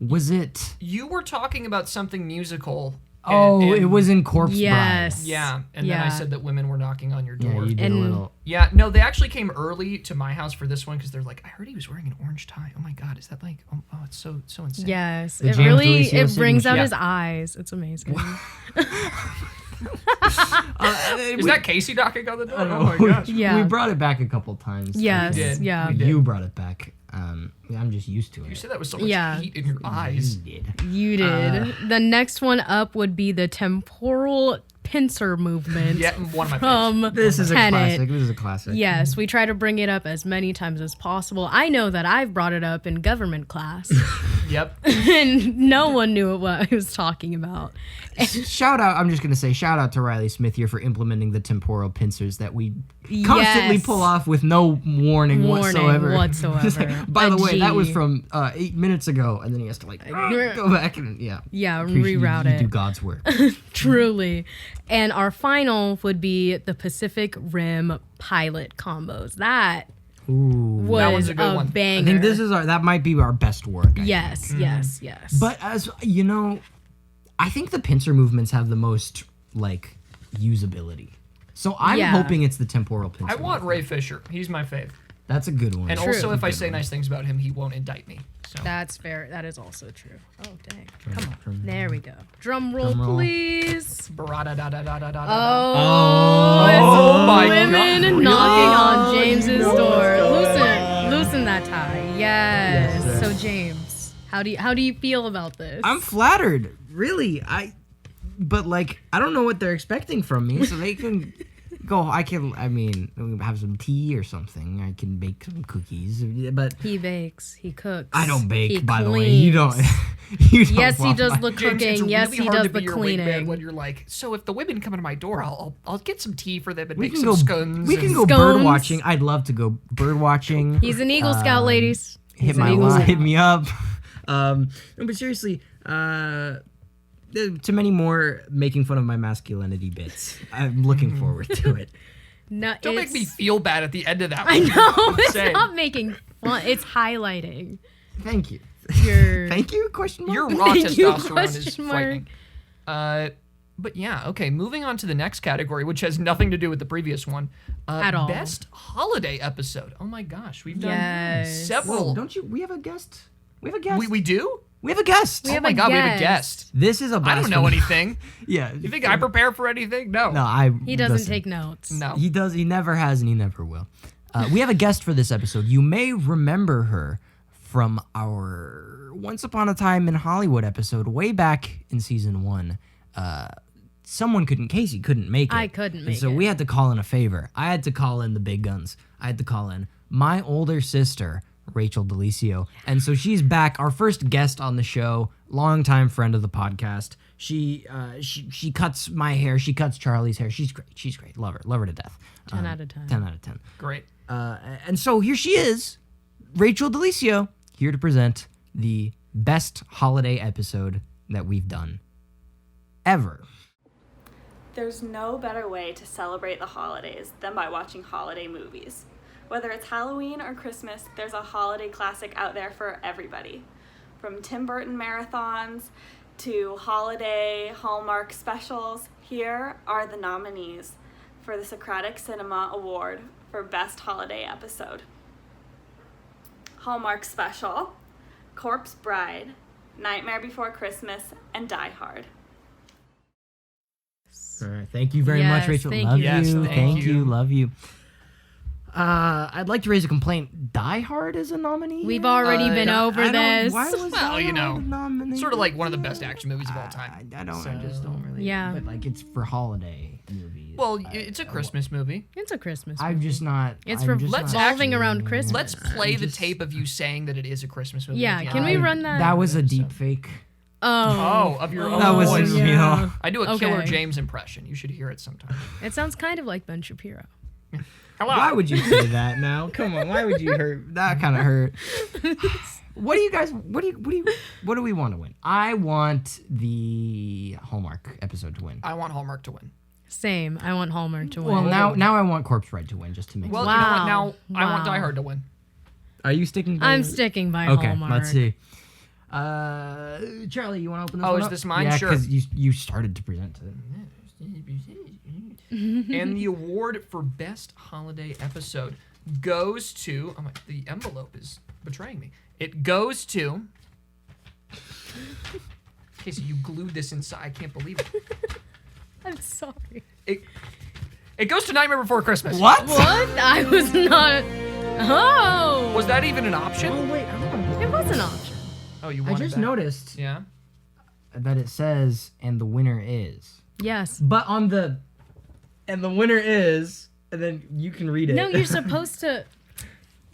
Was it? You were talking about something musical. Oh, and- it was in Corpse Yes. Yeah, and then I Yeah. said that women were knocking on your Bride. door. Yeah, you did And- a little. Yeah, no, they actually came early to my house for this one because they're like, I heard he was wearing an orange tie. Oh my god, is that like? Oh, it's so insane. Yes, The it James really DeLisio it brings out signature. his eyes. It's amazing. Is that Casey knocking on the door? I don't Oh my know. gosh. Yeah. We brought it back a couple times. Yes, did. yeah. We did. You brought it back. Yeah, I'm just used to it. You said that with so much Yeah. heat in your eyes. You did. You did. The next one up would be the temporal pincer movement. Yeah, one of my favorites. From This is a Tenet. classic. This is a classic. Yes, we try to bring it up as many times as possible. I know that I've brought it up in government class, Yep. and no one knew what I was talking about. Shout out. I'm just gonna say shout out to Riley Smith here for implementing the temporal pincers that we constantly Yes. pull off with no warning whatsoever. It's like, by A the way, that was G. from 8 minutes ago, and then he has to like go back and Yeah, Appreciate reroute you it. do God's work. Truly. And our final would be the Pacific Rim pilot combos. That Ooh. was That one's a good one. I banger. I think this is that might be our best work. I Yes, think. yes, yes. But as you know, I think the pincer movements have the most like usability. So I'm Yeah. hoping it's the temporal pincer. I want movement. Ray Fisher. He's my fave. That's a good one. And True. also, if I Good say one. nice things about him, he won't indict me. So That's fair. That is also true. Oh, dang. Come on. Drum- There we go. Drum roll, Drum roll. please. Bra-da-da-da-da-da-da. Oh, Oh my women God. knocking on Oh, James's you know door. what's going Loosen that tie. Yes. Yes. So James, how do you feel about this? I'm flattered, really. But like, I don't know what they're expecting from me, so they can go. I mean, have some tea or something. I can bake some cookies, but He bakes. He cooks. I don't bake. He By the way, you don't. cleans. You don't Yes, he want does my- the James, it's cooking. Yes, really he hard does to be the your wingman cleaning. when you're like, so if the women come into my door, I'll get some tea for them and We make can some go. scones. We can and- go Scones. bird watching. I'd love to go bird watching. He's an Eagle Scout, ladies. Hit He's an my Eagle line. Scout. Hit me up. No, but seriously, to many more making fun of my masculinity bits. I'm looking forward to it. No, Don't make me it's- feel bad at the end of that I one. know. It's Insane. not making fun. It's highlighting Thank you. your. Thank you? Question mark. Your raw Thank you, testosterone is question mark. frightening. But yeah, okay. Moving on to the next category, which has nothing to do with the previous one. At all. Best holiday episode. Oh my gosh, we've done Yes. several. Whoa, don't you? We have a guest. We have a guest. we do? We have a guest. We Oh have my a god, we have a guest. guest. This is a. I don't know anything. Yeah. You think I prepare for anything? No. No, I. He doesn't listen, take notes. No. He does. He never has, and he never will. We have a guest for this episode. You may remember her from our Once Upon a Time in Hollywood episode way back in season 1. Casey couldn't make it. I couldn't And make so it. we had to call in a favor. I had to call in the big guns. I had to call in my older sister, Rachel DeLisio. And so she's back, our first guest on the show, longtime friend of the podcast. She cuts my hair. She cuts Charlie's hair. She's great. She's great. Love her to death. 10 out of 10. 10 out of 10. Great. And so here she is, Rachel DeLisio, here to present the best holiday episode that we've done ever. There's no better way to celebrate the holidays than by watching holiday movies. Whether it's Halloween or Christmas, there's a holiday classic out there for everybody. From Tim Burton marathons to holiday Hallmark specials, here are the nominees for the Socratic Cinema Award for Best Holiday Episode. Hallmark Special, Corpse Bride, Nightmare Before Christmas, and Die Hard. All right, thank you very much, Yes, Rachel. thank Love you. Yes, you. thank Thank you. you. Love you. I'd like to raise a complaint. Die Hard is a nominee. We've already been over I don't- this. Why was Well, Die you know, Hard nominated? Sort of like one of the best action movies of all time. I don't. So- I just don't really. Yeah. But like, it's for holiday movies. Well, it's a Christmas movie. It's a Christmas I'm movie. just not. It's I'm just let's not revolving actually- around Christmas. Let's play the just- tape of you saying that it is a Christmas movie. Yeah, at the can end we of the run that? That was a episode. deep fake. Oh. Oh, of your Oh, own That wasn't voice. yeah. real. I do a Killer Okay. James impression. You should hear it sometime. It sounds kind of like Ben Shapiro. Hello. Why would you say that now? Come on, why would you hurt? That kind of hurt. What do you guys? What do we want to win? I want the Hallmark episode to win. I want Hallmark to win. Same. I want Hallmark to win. Well, now I want Corpse Bride to win, just to make. Well, sense. you know what? Wow. Now I want Wow. Die Hard to win. Are you sticking? I'm sticking by Okay, Hallmark. let's see. Charlie, you want to open this Oh, one is up? this mine? Yeah, Sure. because you started to present it. And the award for best holiday episode goes to. Oh my! The envelope is betraying me. It goes to. Casey, you glued this inside. I can't believe it. I'm sorry. It goes to Nightmare Before Christmas. What? What? I was not. Oh. Was that even an option? Oh wait, I don't know. It was an option. Oh, you I wanted just that. noticed Yeah. that it says, and the winner is. Yes. But on the, and the winner is, and then you can read it. No, you're supposed to.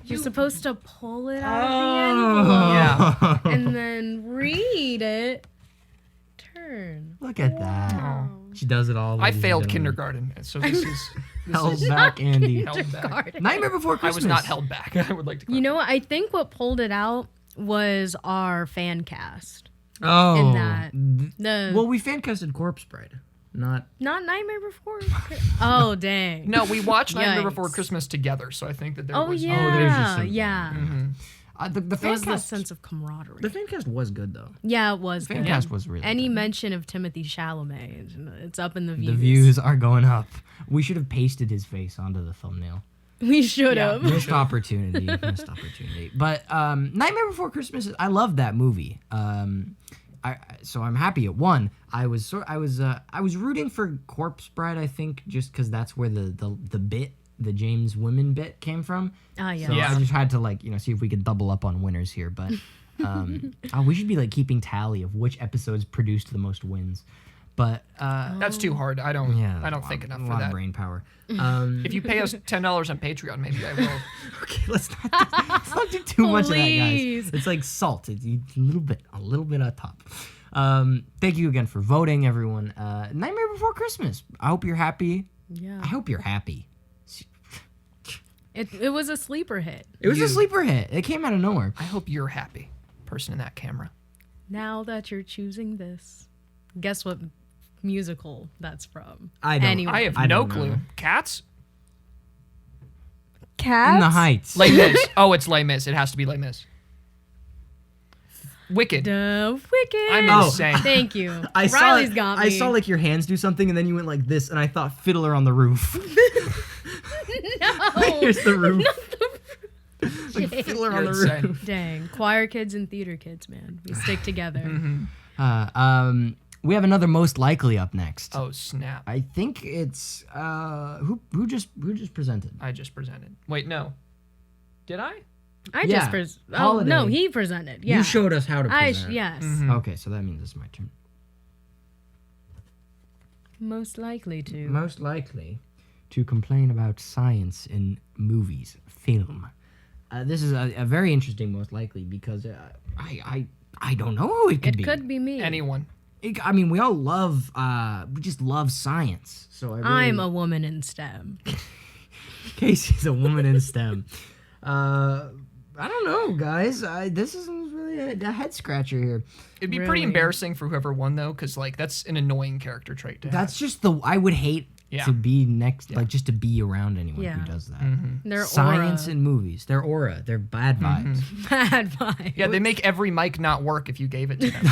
You're supposed to pull it out Oh. of the envelope Yeah. and then read it. Turn. Look at that. She does it all. I ladies and failed gentlemen. kindergarten, and so this is Held back, Andy. held back. Kindergarten. Nightmare Before I Christmas. was not held back. I would like to. You know what? I think what pulled it out was our fan cast. Oh. in that. The Well, we fan casted Corpse Bride. Not. not Nightmare Before. Oh dang. No, we watched Nightmare Before Yikes. Christmas together, so I think that there Oh was. there's yeah, just some- yeah. The There fan was that cast. sense of camaraderie. The fan cast was good though. Yeah, it was. Fan good. cast was really. Any good. mention of Timothy Chalamet, it's up in the views. The views are going up. We should have pasted his face onto the thumbnail. We should Yeah. have. Missed opportunity. Missed opportunity. But Nightmare Before Christmas. I love that movie. So I'm happy it won. I was rooting for Corpse Bride. I think just because that's where the James Women bit came from. Ah, yeah. So Yeah. I just had to see if we could double up on winners here. But we should be keeping tally of which episodes produced the most wins. But That's too hard. I don't. I don't think enough a for lot that. of brain power. If you pay us $10 on Patreon, maybe I will. Okay, let's not do too much of that, Please. guys. It's like salt. It's a little bit on top. Thank you again for voting, everyone. Nightmare Before Christmas. I hope you're happy. Yeah. I hope you're happy. It was a sleeper hit. It was a sleeper hit. It came out of nowhere. I hope you're happy, person in that camera. Now that you're choosing this, guess what musical that's from? I don't. Anyway. I have I no don't clue. know. Cats? Cats? In the Heights. Les Mis. Oh, it's Les Mis. It has to be Les Mis. Wicked. The Wicked. I'm Oh. insane. Thank you. I Riley's saw, got me. I saw your hands do something, and then you went like this, and I thought Fiddler on the Roof. No. Here's the roof. Jake. Fiddler You're on the insane. Roof. Dang. Choir kids and theater kids, man. We stick together. We have another most likely up next. Oh, snap. I think it's who just presented. I just presented. Wait, no. Did I? I Yeah. just Oh, Holiday. no, he presented. Yeah. You showed us how to present. Yes. Okay, so that means it's my turn. Most likely to. Most likely to complain about science in movies, film. This is a very interesting most likely because I don't know who it could It be. could be me. Anyone. I mean, we all love we just love science. So I really, I'm a woman in STEM. Casey's a woman in STEM. I don't know, guys. This isn't really a head scratcher here. It'd be pretty Really? embarrassing for whoever won, though, because, that's an annoying character trait to have. That's just I would hate Yeah. to be next, just to be around anyone Yeah. who does that. Their Science aura. in movies, their aura, their bad vibes. Bad vibe. Yeah, they make every mic not work if you gave it to them.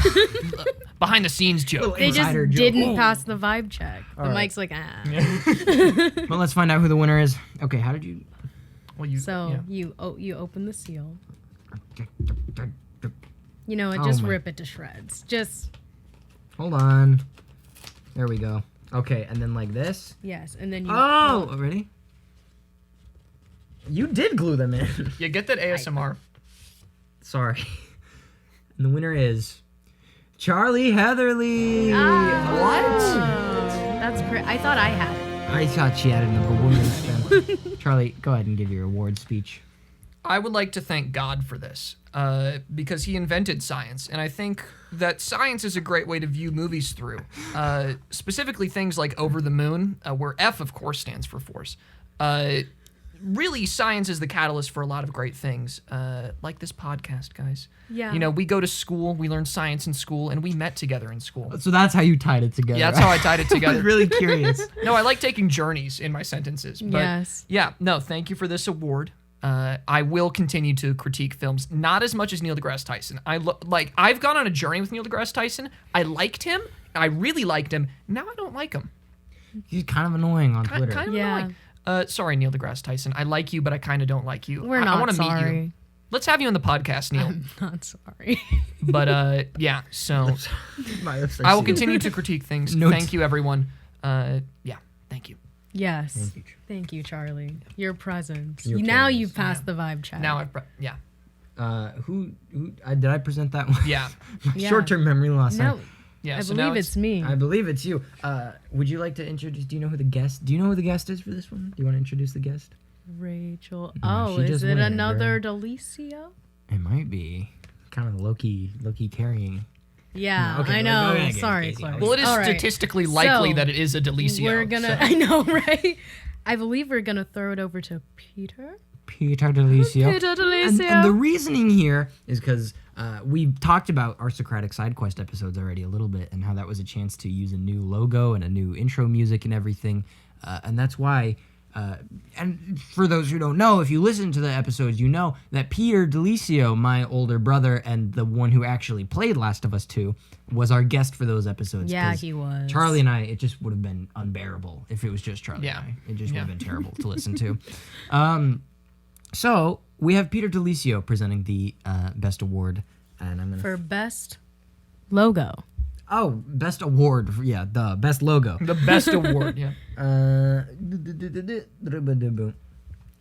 Behind the scenes joke. They just Insider joke. didn't pass the vibe check. The right. mic's like, Well, let's find out who the winner is. Okay, how did you? Well, you, So yeah. you open the seal. You know, Oh just my- rip it to shreds. Just Hold on. There we go. Okay, and then like this. yes, and then you. Oh, ready? You did glue them in. You get that ASMR. Sorry. And the winner is Charlie Heatherly. That's great. I thought I had it. I thought she had it in the women's Charlie, go ahead and give your award speech. I would like to thank God for this, because he invented science, and I think that science is a great way to view movies through. Specifically things like Over the Moon, where F, of course, stands for force. Really, science is the catalyst for a lot of great things, like this podcast, guys. Yeah. You know, we go to school, we learn science in school, and we met together in school. So that's how you tied it together. Yeah, that's how I tied it I together. was really curious. No, I like taking journeys in my sentences. But Yes. Yeah, no, thank you for this award. I will continue to critique films, not as much as Neil deGrasse Tyson. I've gone on a journey with Neil deGrasse Tyson. I liked him. I really liked him. Now I don't like him. He's kind of annoying on Twitter. Kind of Yeah. annoying. Sorry, Neil deGrasse Tyson. I like you, but I kind of don't like you. We're I not want to meet you. sorry. Let's have you on the podcast, Neil. I'm not sorry. But yeah, so My lips are I will sealed. continue to critique things. Notes. Thank you, everyone. Yeah, thank you. Yes. Thank you. Thank you, Charlie. Your presence. Your Now presence, you've passed the vibe check. Now yeah. Who did I present that one? Yeah. Yeah. Short-term memory loss. No, Yeah, I so now believe it's me. I believe it's you. Would you like to introduce? Do you know who the guest? Do you know who the guest is for this one? Do you want to introduce the guest? Rachel. No, Oh, she is just it went, another girl. DeLisio? It might be kind of low-key carrying. Yeah, No, okay, I we're know. gonna get Sorry, Casey. Claire. Well, it is All right. statistically likely So, that it is a Delisio. We're gonna. so- I know, right? I believe we're gonna throw it over to Peter. Peter DeLisio. Peter And DeLisio. the reasoning here is because we've talked about our Socratic Side Quest episodes already a little bit, and how that was a chance to use a new logo and a new intro music and everything, and that's why. And for those who don't know, if you listen to the episodes, you know that Peter DeLisio, my older brother and the one who actually played Last of Us 2, was our guest for those episodes. Yeah, 'cause he was. Charlie and I, it just would have been unbearable if it was just Charlie Yeah. and I. It just would have Yeah. been terrible to listen to. So we have Peter DeLisio presenting the best award, and I'm gonna. For best logo. Best award. Yeah, the best logo. The best award, yeah.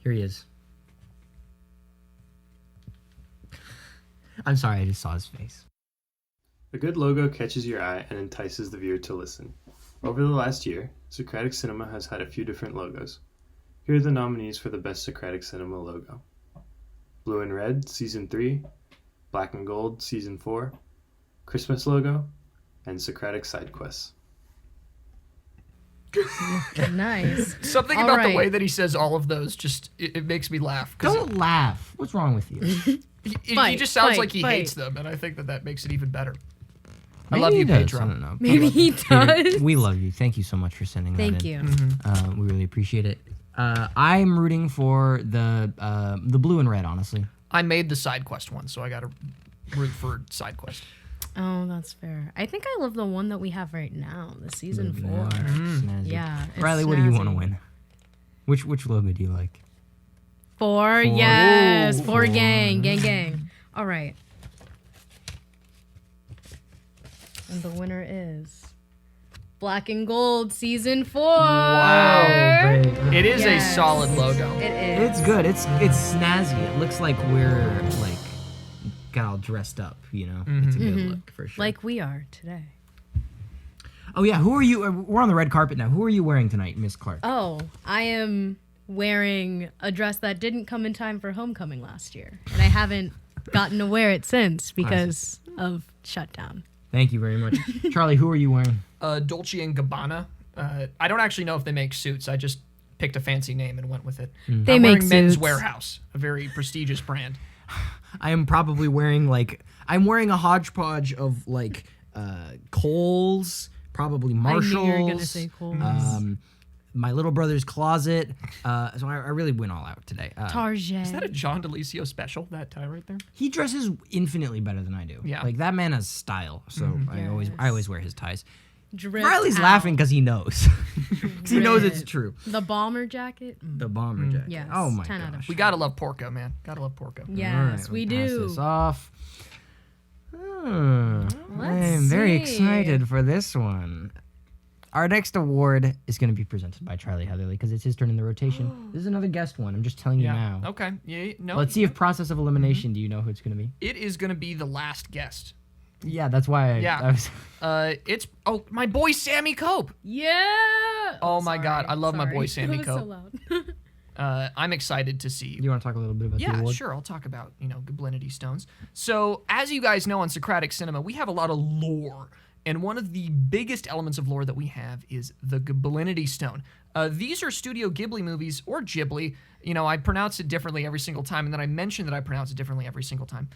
Here he is. I'm sorry, I just saw his face. A good logo catches your eye and entices the viewer to listen. Over the last year, Socratic Cinema has had a few different logos. Here are the nominees for the best Socratic Cinema logo. Blue and Red, Season 3, Black and Gold, Season 4, Christmas logo, and Socratic Side Quests. Nice. Something All about the right. way that he says all of those just it makes me laugh. 'Cause Don't laugh. What's wrong with you? he Fight, just sounds fight, like he fight. hates them, and I think that makes it even better. I Maybe love he you, does, Pedro. I don't know. Maybe he Peter, does. we love you. Thank you so much for sending that in. Thank you. We really appreciate it. I'm rooting for the blue and red, honestly. I made the side quest one, so I got to root for side quest. Oh, that's fair. I think I love the one that we have right now, the season 4. Snazzy. Yeah. it's Riley, what do you want to snazzy. win? Which logo do you like? 4, yes. 4 gang. Gang. All right. And the winner is Black and Gold season 4. Wow. It is Yes. a solid logo. It is. It's good. It's snazzy. It looks like we're like got all dressed up. You know, it's a good look for sure. Like we are today. oh yeah, who are you? We're on the red carpet now. Who are you wearing tonight, Miss Clark? Oh, I am wearing a dress that didn't come in time for homecoming last year. And I haven't gotten to wear it since because of shutdown. Thank you very much, Charlie. Who are you wearing? Dolce and Gabbana. I don't actually know if they make suits. I just picked a fancy name and went with it. They I'm make wearing Men's suits. Warehouse, a very prestigious brand. I am probably wearing I'm wearing a hodgepodge of Kohl's, probably Marshalls. I knew you were gonna say Kohl's. My little brother's closet. So I really went all out today. Target. Is that a John DeLisio special, that tie right there? He dresses infinitely better than I do. Yeah. Like that man has style. So I always wear his ties. Dripped Riley's out. laughing because he knows. 'Cause he knows it's true. The bomber jacket. The bomber jacket. Yes, Oh my 10 out of gosh. We gotta love Porco, man. Gotta love Porco. Yes, All right, we we'll pass do. this off. I'm very see. excited for this one. Our next award is going to be presented by Charlie Heatherly because it's his turn in the rotation. This is another guest one. I'm just telling you now. Okay. Yeah. No. Let's see if process of elimination. Do you know who it's going to be? It is gonna be the last guest. Yeah, that's why. I was, It's my boy Sammy Cope. Yeah. Oh my God, I love my boy Sammy That was Cope. so loud. I'm excited to see. you want to talk a little bit about the Yeah, award? sure. I'll talk about, Ghiblinity Stones. So, as you guys know on Socratic Cinema, we have a lot of lore. And one of the biggest elements of lore that we have is the Ghiblinity Stone. These are Studio Ghibli movies, or Ghibli. I pronounce it differently every single time, and then I mention that I pronounce it differently every single time.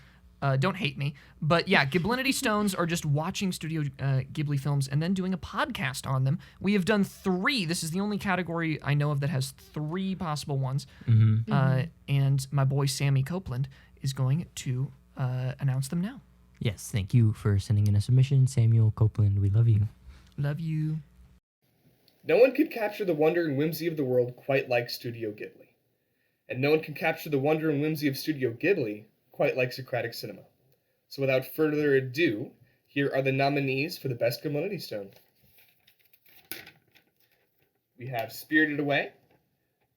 Don't hate me. But yeah, Ghiblinity Stones are just watching Studio Ghibli films and then doing a podcast on them. We have done 3. This is the only category I know of that has 3 possible ones. And my boy Sammy Copeland is going to announce them now. Yes, thank you for sending in a submission, Samuel Copeland. We love you. Love you. No one could capture the wonder and whimsy of the world quite like Studio Ghibli. And no one can capture the wonder and whimsy of Studio Ghibli quite like Socratic Cinema. So without further ado, here are the nominees for the Best Ghiblinity Stone. We have Spirited Away,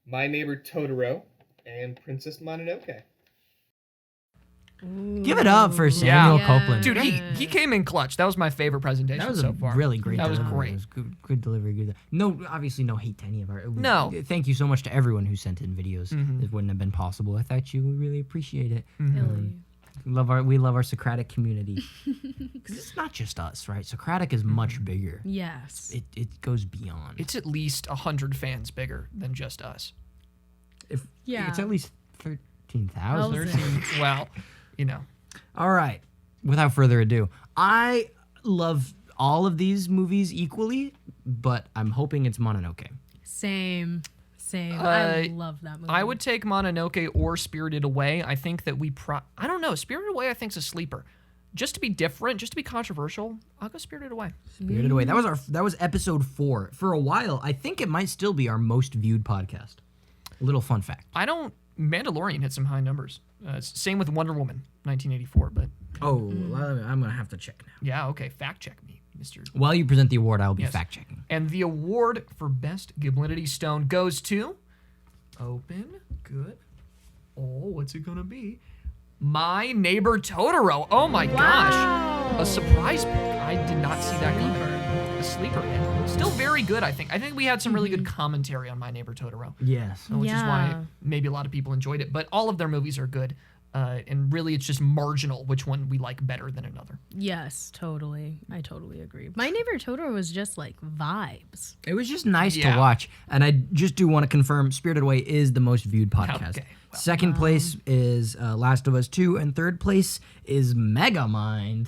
My Neighbor Totoro, and Princess Mononoke. Give it up for Samuel Yeah. Copeland. Dude, he came in clutch. That was my favorite presentation That was so a far. really great That was delivery. great. It was good delivery. Good. No, obviously no hate to any of our. No. Thank you so much to everyone who sent in videos. It wouldn't have been possible without you. We really appreciate it. We love our Socratic community. Because it's not just us, right? Socratic is much bigger. Yes. It goes beyond. It's at least 100 fans bigger than just us. Yeah. It's at least 13,000. Well, All right. Without further ado, I love all of these movies equally, but I'm hoping it's Mononoke. Same. I love that movie. I would take Mononoke or Spirited Away. I think that I don't know. Spirited Away I think is a sleeper. Just to be different, just to be controversial, I'll go Spirited Away. Spirited Away. That was episode 4. For a while, I think it might still be our most viewed podcast. A little fun fact. Mandalorian hit some high numbers. Same with Wonder Woman, 1984. But I'm gonna have to check now. yeah, okay, fact check me, Mr. While you present the award, I'll be Yes. fact checking. And the award for Best Ghiblinity Stone goes to... Open. Good. Oh, what's it gonna be? My Neighbor Totoro. Oh my gosh. A surprise pick. I did not see that coming. A sleeper hit. Still very good, I think. I think we had some really good commentary on My Neighbor Totoro. Yes. Which is why Yeah. maybe a lot of people enjoyed it. But all of their movies are good. And really, it's just marginal which one we like better than another. Yes, totally. I totally agree. My Neighbor Totoro was just like vibes. It was just nice Yeah. to watch. And I just do want to confirm Spirited Away is the most viewed podcast. Okay, well. Second place is Last of Us 2, and third place is Megamind.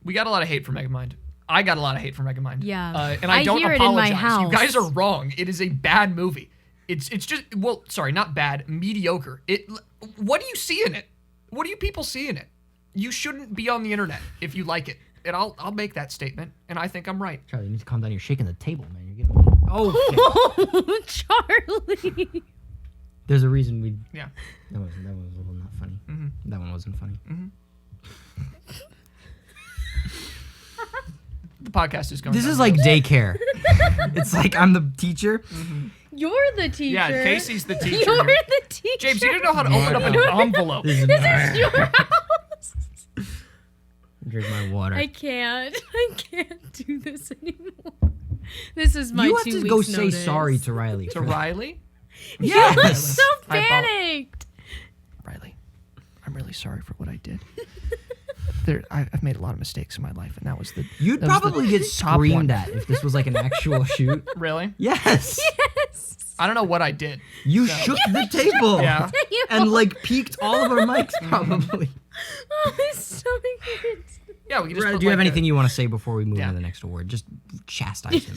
We got a lot of hate for Megamind. I got a lot of hate for Megamind. Yeah. And I don't hear it in my apologize. house. You guys are wrong. It is a bad movie. It's just, well, sorry, not bad, mediocre. What do you see in it? What do you people see in it? You shouldn't be on the internet if you like it. And I'll make that statement, and I think I'm right. Charlie, you need to calm down. You're shaking the table, man. You're getting... Oh, Charlie. there's a reason we... Yeah. That was a little not funny. That one wasn't funny. The podcast is going This down is the like rails. daycare. It's like I'm the teacher. You're the teacher. Yeah, Casey's the teacher. You're here. the teacher. James, you didn't know how to open up an envelope. This is Your house. Drink my water. I can't do this anymore. This is my You have 2 to weeks go say notice. sorry to Riley. To for that. Riley? You're Yes. so I apologize. panicked. Riley, I'm really sorry for what I did. I've made a lot of mistakes in my life, and that was the... You'd that was the probably get top one. screamed at if this was like an actual shoot. Really? Yes. I don't know what I did. You shook the table. Yeah. And like peaked all of our mics probably. Oh, my stomach hurts. Yeah, we can just Riley, put do you have like anything you want to say before we move Yeah. on to the next award? Just chastise him.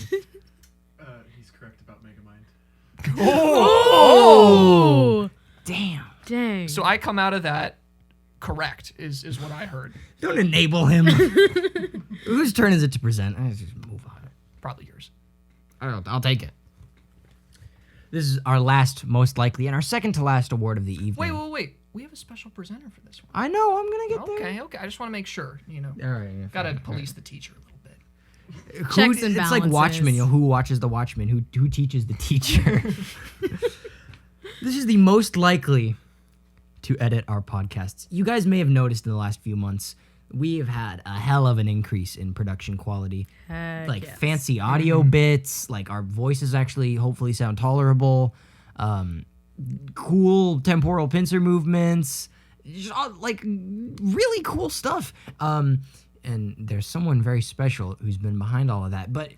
He's correct about Megamind. Oh. Damn. Dang. So I come out of that correct, is what I heard. Don't enable him. Whose turn is it to present? Let's just move on. Probably yours. I'll take it. This is our last, most likely, and our second to last award of the evening. Wait. We have a special presenter for this one. I know. I'm gonna get there. Okay. I just want to make sure. All right. Yeah, Gotta fine. police the teacher a little bit. Checks and It's like balances. Watchmen. Who watches the Watchmen? Who teaches the teacher? This is the most likely to edit our podcasts. You guys may have noticed in the last few months, we have had a hell of an increase in production quality. Heck yes. Fancy audio bits, like our voices actually hopefully sound tolerable. Cool temporal pincer movements, just like really cool stuff. And there's someone very special who's been behind all of that, but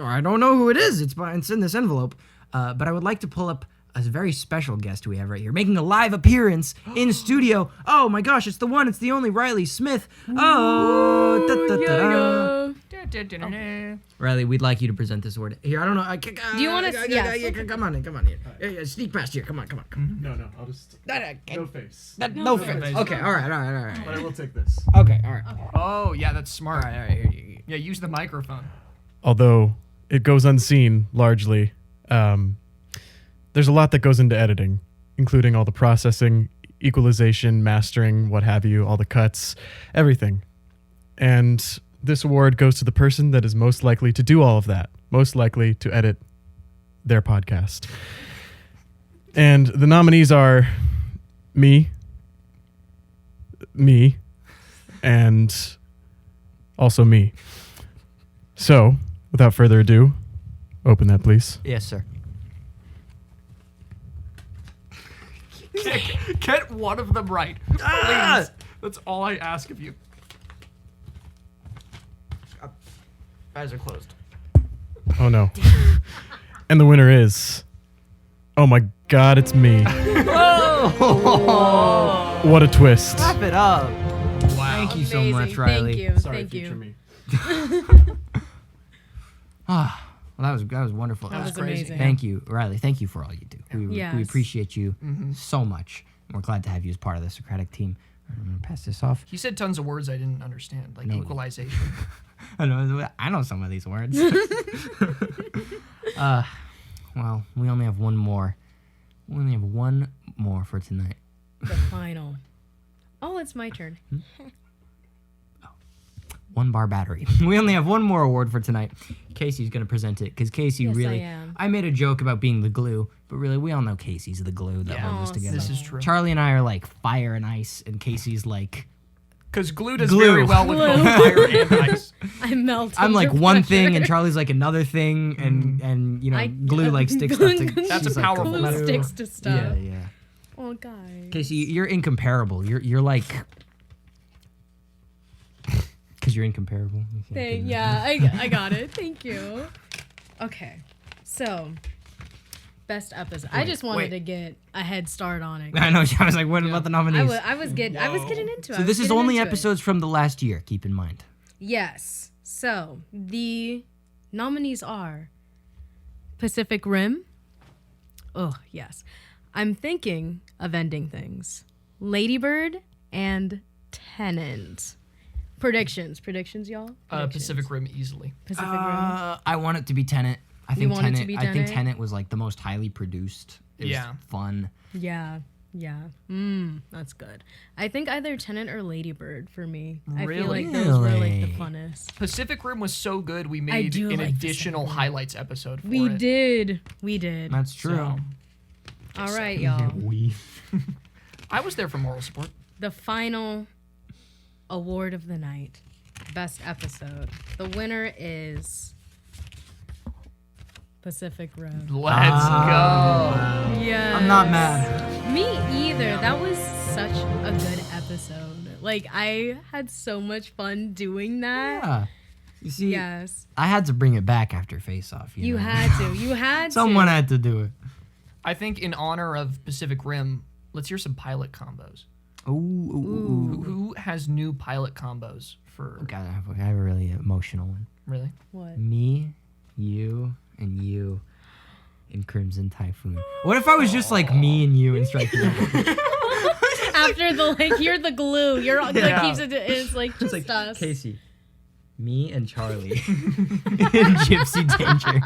I don't know who it is. It's in this envelope. But I would like to pull up a very special guest we have right here, making a live appearance in studio. Oh my gosh, it's the one, it's the only Riley Smith. Oh, Riley, we'd like you to present this award. Here, I don't know. Do you want to? Yeah. Come on in. Yeah, sneak past here. Come on. No, I'll just no face. No face. Okay, all right. But I will take this. Okay, all right. Oh, yeah, that's smart. All right. Here. Yeah, use the microphone. Although it goes unseen largely, there's a lot that goes into editing, including all the processing, equalization, mastering, what have you, all the cuts, everything. And this award goes to the person that is most likely to do all of that, most likely to edit their podcast. And the nominees are me, and also me. So, without further ado, open that, please. Yes, sir. Get one of them right. Please. That's all I ask of you. Eyes are closed. Oh no. And the winner is... Oh my god, it's me. Oh! What a twist. Clap it up. Wow. Thank you so Amazing. much, Riley. Thank you. Sorry, Thank future you. me. Well, that was wonderful. That was crazy. amazing. Thank you, Riley. Thank you for all you do. We Yes. appreciate you so much. And we're glad to have you as part of the Socratic team. I'm going to pass this off. He said tons of words I didn't understand, like No. equalization. I know some of these words. Well, we only have one more. We only have one more for tonight. The final. Oh, it's my turn. One bar battery. We only have one more award for tonight. Casey's going to present it because Casey Yes, really... I am. I made a joke about being the glue, but really we all know Casey's the glue that holds us Oh, together. This is true. Charlie and I are like fire and ice, and Casey's like... Because glue does Glue. very well with both fire and ice. I melt. I'm like under one pressure. thing, and Charlie's like another thing, and you know, glue like sticks stuff to... That's she's a like, powerful Glue metaphor. sticks to stuff. Yeah. Oh, guys. Casey, you're incomparable. You're like... Because you're incomparable. Yeah, I got it. Thank you. Okay, so best episode. I just wanted wait. to get a head start on it. I know. I was like, what about the nominees? I was getting into it. So this is only episodes from the last year. Keep in mind. Yes. So the nominees are Pacific Rim. Oh yes, I'm thinking of ending things. Lady Bird and Tenant. Predictions, y'all. Predictions. Pacific Rim easily. Pacific Rim. I want it to be Tenet. I think want it to Tenet. be I think Tenet? Tenet was like the most highly produced. It was Yeah. fun. Yeah. That's good. I think either Tenant or Lady Bird for me. I feel Really? like those were like Really? the funnest. Pacific Rim was so good, we made do an like additional Pacific Rim. highlights episode for We it. did. That's true. So, All right, y'all. We. I was there for moral support. The final award of the night. Best episode. The winner is Pacific Rim. Let's go. Yeah. I'm not mad. Me either. That was such a good episode. Like I had so much fun doing that. Yeah. You see, Yes. I had to bring it back after Face Off. You know? had to. You had Someone to. had to do it. I think in honor of Pacific Rim, let's hear some pilot combos. Ooh. Who has new pilot combos for... God, I have a really emotional one. Really? What? Me, you, and you in Crimson Typhoon. What if I was just like me and you in Striking Back? After the like, you're the glue. You're that keeps it. It's like just us. Casey, Me and Charlie in Gypsy Danger.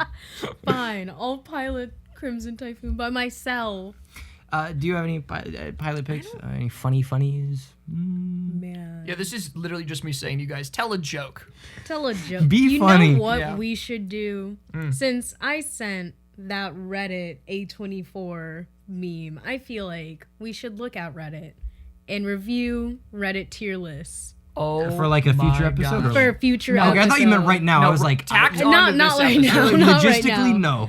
Fine, I'll pilot Crimson Typhoon by myself. Do you have any pilot picks? Any funnies? Man. Yeah, this is literally just me saying to you guys, tell a joke. Tell a joke. Be funny. You know what Yeah. we should do? Since I sent that Reddit A24 meme, I feel like we should look at Reddit and review Reddit tier lists Oh, For like a future my episode? gosh. for a future Okay, I episode. thought you meant right now. No, I was like, tacked Not- onto not this right episode. now. Not right logistically, now.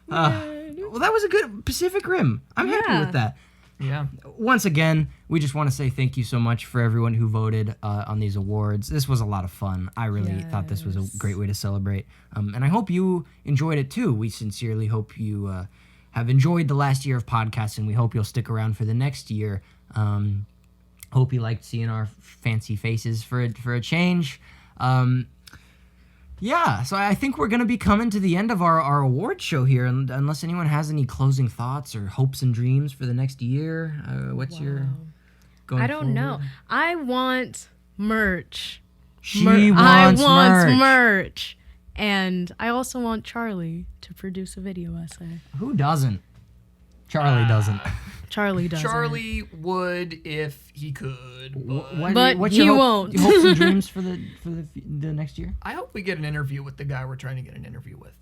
no. Well, that was a good Pacific Rim. I'm happy Yeah. with that. Yeah. Once again, we just want to say thank you so much for everyone who voted on these awards. This was a lot of fun. I really thought this was a great way to celebrate. And I hope you enjoyed it too. We sincerely hope you have enjoyed the last year of podcasts, and we hope you'll stick around for the next year. Hope you liked seeing our fancy faces for a change. Yeah, so I think we're going to be coming to the end of our award show here, and unless anyone has any closing thoughts or hopes and dreams for the next year. What's your going I don't know. forward? I want merch. She I wants want merch. merch. And I also want Charlie to produce a video essay. Who doesn't? Charlie doesn't. Charlie does. Charlie would if he could. But what's he your won't. hopes and dreams for the next year? I hope we get an interview with the guy we're trying to get an interview with.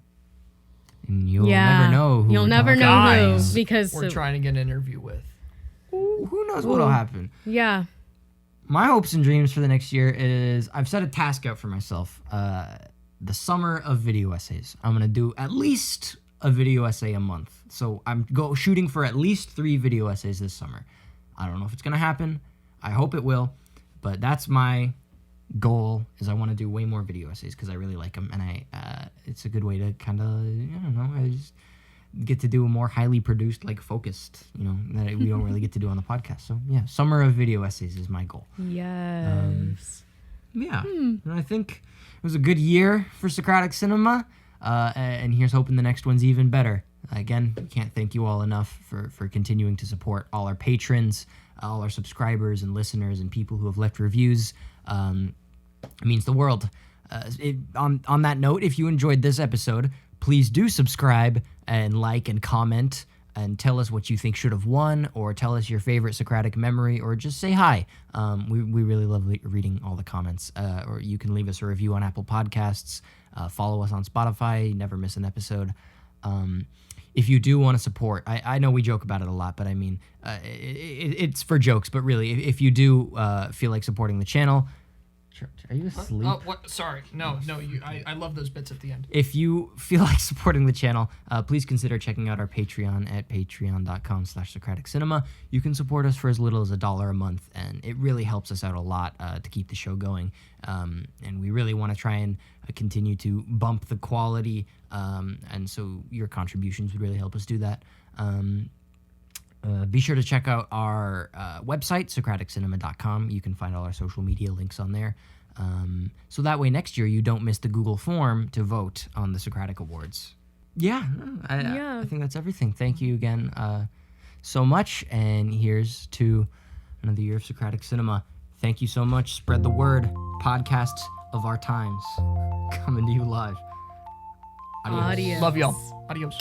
And you'll never know who You'll we're never talking know Guys, who because We're trying to get an interview with. Who knows what'll happen? yeah. My hopes and dreams for the next year is I've set a task out for myself. The summer of video essays. I'm gonna do at least a video essay a month. So I'm shooting for at least 3 video essays this summer. I don't know if it's gonna happen. I hope it will, but that's my goal. Is I want to do way more video essays because I really like them, and it's a good way to kind of I just get to do a more highly produced, like focused, that we don't really get to do on the podcast. So yeah, summer of video essays is my goal. Yes. Yeah, and I think it was a good year for Socratic Cinema, and here's hoping the next one's even better. Again, we can't thank you all enough for continuing to support all our patrons, all our subscribers and listeners and people who have left reviews. It means the world. On that note, if you enjoyed this episode, please do subscribe and like and comment and tell us what you think should have won, or tell us your favorite Socratic memory, or just say hi. We really love reading all the comments. Or you can leave us a review on Apple Podcasts. Follow us on Spotify. Never miss an episode. If you do want to support, I know we joke about it a lot, but I mean, it's for jokes. But really, if you do feel like supporting the channel, are you asleep? Oh, what? Sorry. No. I love those bits at the end. If you feel like supporting the channel, please consider checking out our Patreon at patreon.com/Socratic Cinema. You can support us for as little as $1 a month, and it really helps us out a lot to keep the show going. And we really want to try and continue to bump the quality, and so your contributions would really help us do that. Be sure to check out our website, socraticcinema.com. You can find all our social media links on there. So that way next year you don't miss the Google form to vote on the Socratic Awards. Yeah, I think that's everything. Thank you again so much, and here's to another year of Socratic Cinema. Thank you so much. Spread the word. Podcasts of our times coming to you live. Adios. Adios. Love y'all. Adios.